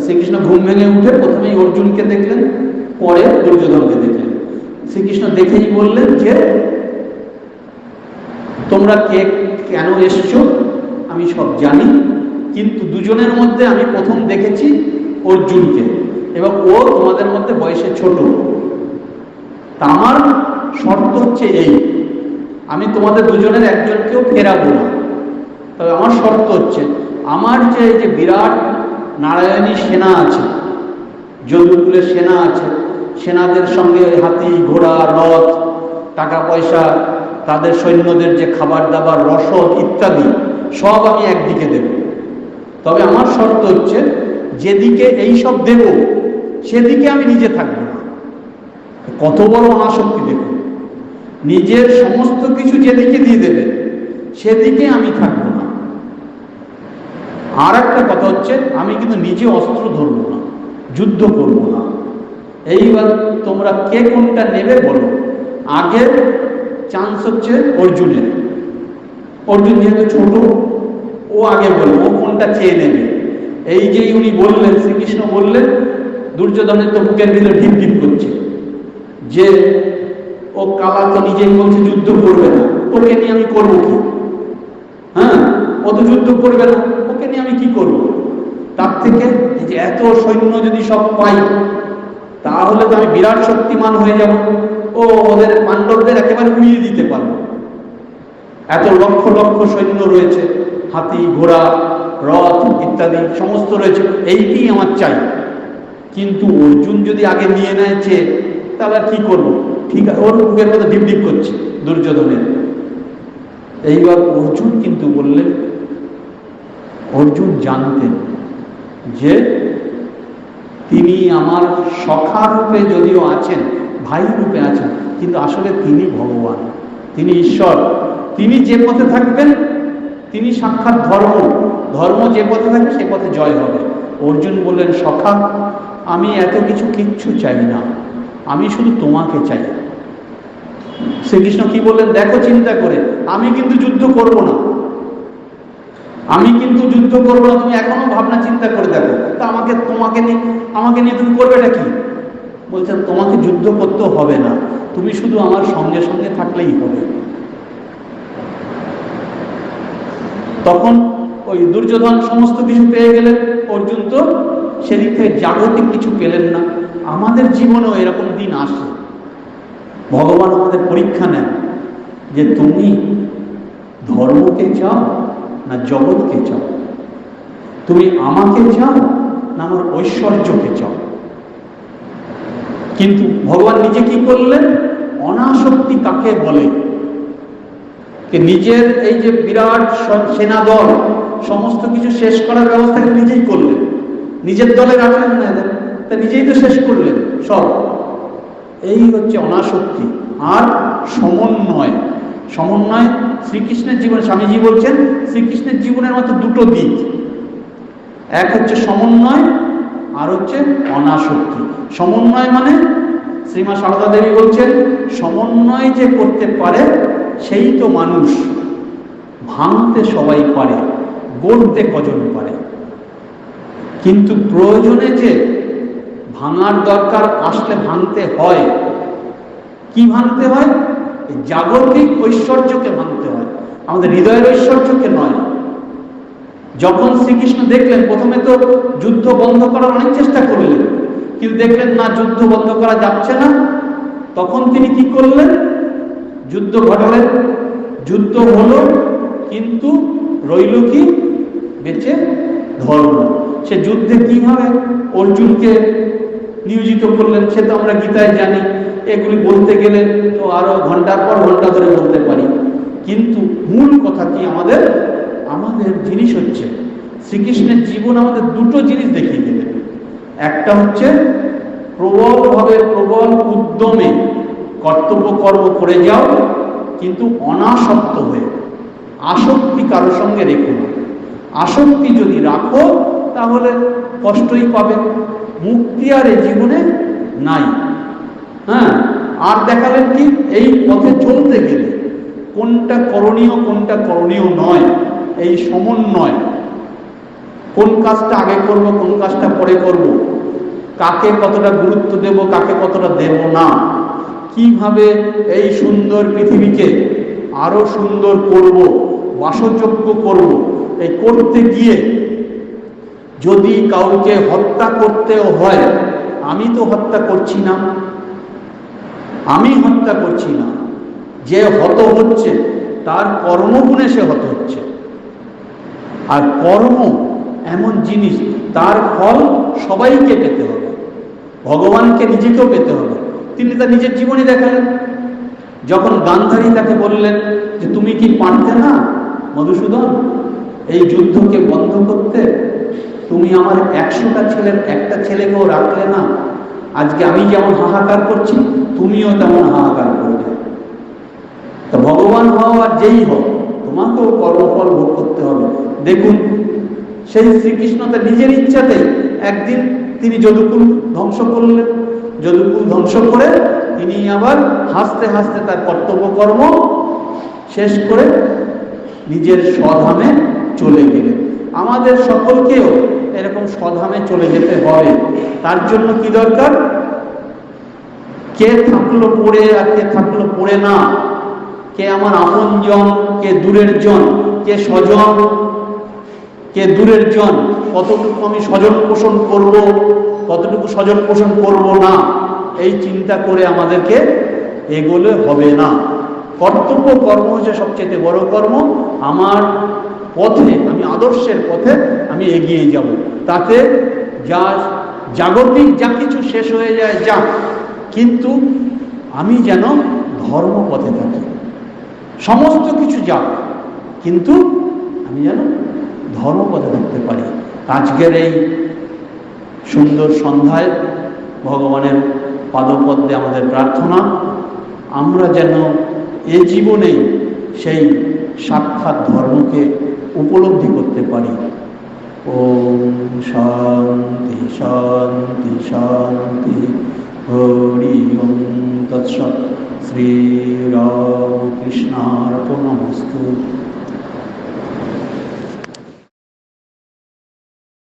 শ্রীকৃষ্ণ ঘুম ভেঙে উঠে প্রথমেই অর্জুনকে দেখলেন, পরে দুর্যোধনকে দেখলেন। শ্রীকৃষ্ণ দেখেই বললেন যে তোমরা কে, কেন এসছো আমি সব জানি, কিন্তু দুজনের মধ্যে আমি প্রথম দেখেছি অর্জুনকে, এবং ও তোমাদের মধ্যে বয়সে ছোট। তা আমার শর্ত হচ্ছে এই, আমি তোমাদের দুজনের একজনকেও ফেরাবো না। তবে আমার শর্ত হচ্ছে, আমার যে এই যে বিরাট নারায়ণী সেনা আছে, যদুকুলের সেনা আছে, সেনাদের সঙ্গে হাতি ঘোড়া রথ টাকা পয়সা, তাদের সৈন্যদের যে খাবার দাবার রসদ ইত্যাদি সব আমি একদিকে দেব। তবে আমার শর্ত হচ্ছে, যেদিকে এই সব দেব সেদিকে আমি নিজে থাকবো না। কত বড় অনাসক্তি দেখুন, নিজের সমস্ত কিছু যেদিকে দিয়ে দেবে সেদিকে আমি থাকবো না। আর একটা কথা হচ্ছে, আমি কিন্তু নিজে অস্ত্র ধরবো না, যুদ্ধ করবো না। এইবার তোমরা কে কোনটা নেবে বলো। আগের চান্স হচ্ছে অর্জুনের। অর্জুন যেহেতু ছোট, ও আগে বলবে, ও কোনটা চেয়ে নেবে। এই যে উনি বললেন, শ্রীকৃষ্ণ বললেন, দুর্যোধনের তো বুকের ভিতরে ঢিপ ঢিপ করছে যে ও কালা তো নিজেই বলছে যুদ্ধ করবে না, ওকে নিয়ে আমি করবো কি? হ্যাঁ, ও তো যুদ্ধ করবে না, ওকে নিয়ে আমি কি করবো? তার থেকে এই যে এত সৈন্য যদি সব পাই, তাহলে তো আমি বিরাট শক্তিমান হয়ে যাব, ও ওদের পাণ্ডবদের একেবারে উড়িয়ে দিতে পারবো। এত লক্ষ লক্ষ সৈন্য রয়েছে, হাতি ঘোড়া রথ ইত্যাদি সমস্ত রয়েছে, এইটি আমার চাই। কিন্তু অর্জুন যদি আগে নিয়ে নেয় চেয়ে, তাহলে আর কি করবো? ঠিক আছে, ওর বুকের মধ্যে ডিপ ডিপ করছে দুর্যোধনের। এইবার অর্জুন কিন্তু বললেন, অর্জুন জানতেন যে তিনি আমার সখা রূপে যদিও আছেন, ভাই রূপে আছেন, কিন্তু আসলে তিনি ভগবান, তিনি ঈশ্বর। তিনি যে পথে থাকবেন তিনি সাক্ষাৎ ধর্ম, ধর্ম যে পথে থাকবে সে পথে জয় হবে। অর্জুন বললেন, সখা আমি এত কিছু কিচ্ছু চাই না, আমি শুধু তোমাকে চাই। শ্রীকৃষ্ণ কি বললেন দেখো চিন্তা করে, আমি কিন্তু যুদ্ধ করব না, আমি কিন্তু যুদ্ধ করবো না। তুমি এখনো ভাবনা চিন্তা করে দেখো, তা আমাকে নিয়ে তুমি করবেটা কি? বলছেন তোমাকে যুদ্ধ করতে হবে না, তুমি শুধু আমার সঙ্গে সঙ্গে থাকলেই হবে। তখন ওই দুর্যোধন সমস্ত কিছু পেয়ে গেলেন, অর্জুন তো সেদিক থেকে জাগতিক কিছু পেলেন না। আমাদের জীবনেও এরকম দিন আসে, ভগবান আমাদের পরীক্ষা নেন যে তুমি ধর্মকে চাও না জগৎকে চাও, তুমি আমাকে চাও না আমার ঐশ্বর্যকে চাও। কিন্তু ভগবান নিজে কি করলেন? অনাসক্তি কাকে বলে? নিজের এই যে বিরাট সেনাদল সমস্ত কিছু শেষ করার ব্যবস্থা নিজেই করলেন, নিজের দলে রাখলেন না, তা নিজেই তো শেষ করলেন সব। এই হচ্ছে অনাসক্তি। আর সমন্বয়, সমন্বয় শ্রীকৃষ্ণের জীবনে স্বামীজি বলছেন শ্রীকৃষ্ণের জীবনের মতো দুটো দিক, এক হচ্ছে সমন্বয় আর হচ্ছে অনাসক্তি। সমন্বয় মানে শ্রীমা সারদা দেবী বলছেন সমন্বয় যে করতে পারে সেই তো মানুষ, ভাঙতে সবাই পারে, গড়তে কজন পারে। কিন্তু প্রয়োজনে যে ভাঙার দরকার আসলে ভাঙতে হয়। কি ভাঙতে হয়? জাগতিক ঐশ্বর্যকে ভাঙতে হয়, আমাদের হৃদয়ের ঐশ্বর্যকে নয়। যখন শ্রীকৃষ্ণ দেখলেন, প্রথমে তো যুদ্ধ বন্ধ করার অনেক চেষ্টা করলেন, কিন্তু দেখলেন না যুদ্ধ বন্ধ করা যাচ্ছে না, তখন তিনি কি করলেন? যুদ্ধ ঘটালেন। যুদ্ধ হলো, কিন্তু রইল কি? বেঁচে ধর্ম। সে যুদ্ধে কিভাবে অর্জুনকে নিয়োজিত করলেন সে তো আমরা গীতায় জানি। এগুলি বলতে গেলে তো আরো ঘন্টার পর ঘন্টা ধরে বলতে পারি, কিন্তু মূল কথা কি? আমাদের জিনিস হচ্ছে শ্রীকৃষ্ণের জীবন আমাদের দুটো জিনিস দেখিয়ে দিলেন। একটা হচ্ছে প্রবলভাবে, প্রবল উদ্যমে কর্তব্য কর্ম করে যাও, কিন্তু অনাসক্ত হয়ে। আসক্তি কারোর সঙ্গে রেখো না। আসক্তি যদি রাখো তাহলে কষ্টই পাবে, মুক্তি আর এই জীবনে নাই। হ্যাঁ, আর দেখালেন কি? এই পথে চলতে গেলে কোনটা করণীয় কোনটা করণীয় নয়, এই সমন্বয়। কোন কাজটা আগে করব, কোন কাজটা পরে করব, কাকে কতটা গুরুত্ব দেব, কাকে কতটা দেব না, কিভাবে এই সুন্দর পৃথিবীকে আরো সুন্দর করব, বাসযোগ্য করব। এই করতে গিয়ে যদি কাউকে হত্যা করতেও হয়, আমি তো হত্যা করছি না, আমি হত্যা করছি না, যে হত হচ্ছে তার কর্মগুণে সে হত হচ্ছে। আর কর্ম এমন জিনিস, তার ফল সবাইকে পেতে হবে, ভগবানকে নিজেকেও পেতে হবে। তিনি তার নিজের জীবনে দেখালেন। যখন গান্ধারী তাকে বললেন যে তুমি কি পারতে না মধুসূদন এই যুদ্ধকে বন্ধ করতে? তুমি আমার 100টা ছেলের একটা ছেলেকেও রাখলে না, আজকে আমি যেমন হাহাকার করছি তুমিও তেমন হাহাকার করবে। তো ভগবান হও আর যেই হও, তোমাকেও কর্মফল ভোগ করতে হবে। দেখুন সেই শ্রীকৃষ্ণ তার নিজের ইচ্ছাতেই একদিন তিনি যদুকুল ধ্বংস করলেন। যদুকুল ধ্বংস করে তিনি আবার হাসতে হাসতে তার কর্তব্য কর্ম শেষ করে নিজের স্বধামে চলে গেলেন। আমাদের সকলকেও এরকম স্বধামে চলে যেতে হবে। তার জন্য কি দরকার? কে থাকলো পড়ে আর কে থাকলো পড়ে না, কে আমার আপন জন, কে দূরের জন, কে স্বজন, কে দূরের জন, কতটুকু আমি স্বজন পোষণ করব, কতটুকু স্বজন পোষণ করব না, এই চিন্তা করে আমাদেরকে এগোলে হবে না। কর্তব্য কর্ম হচ্ছে সবচেয়ে বড় কর্ম। আমার পথে, আমি আদর্শের পথে আমি এগিয়ে যাব। তাতে যা জাগতিক যা কিছু শেষ হয়ে যায় যাক, কিন্তু আমি যেন ধর্ম পথে থাকি। সমস্ত কিছু যাক, কিন্তু আমি যেন ধর্মপথে থাকতে পারি। আজকের এই সুন্দর সন্ধ্যায় ভগবানের পাদপদ্মে আমাদের প্রার্থনা, আমরা যেন এ জীবনেই সেই সাক্ষাৎ ধর্মকে উপলব্ধি করতে পারি। ওম শান্তি শান্তি শান্তি। হরি ওম তৎসৎ। শ্রীরামকৃষ্ণার্পণমস্তু।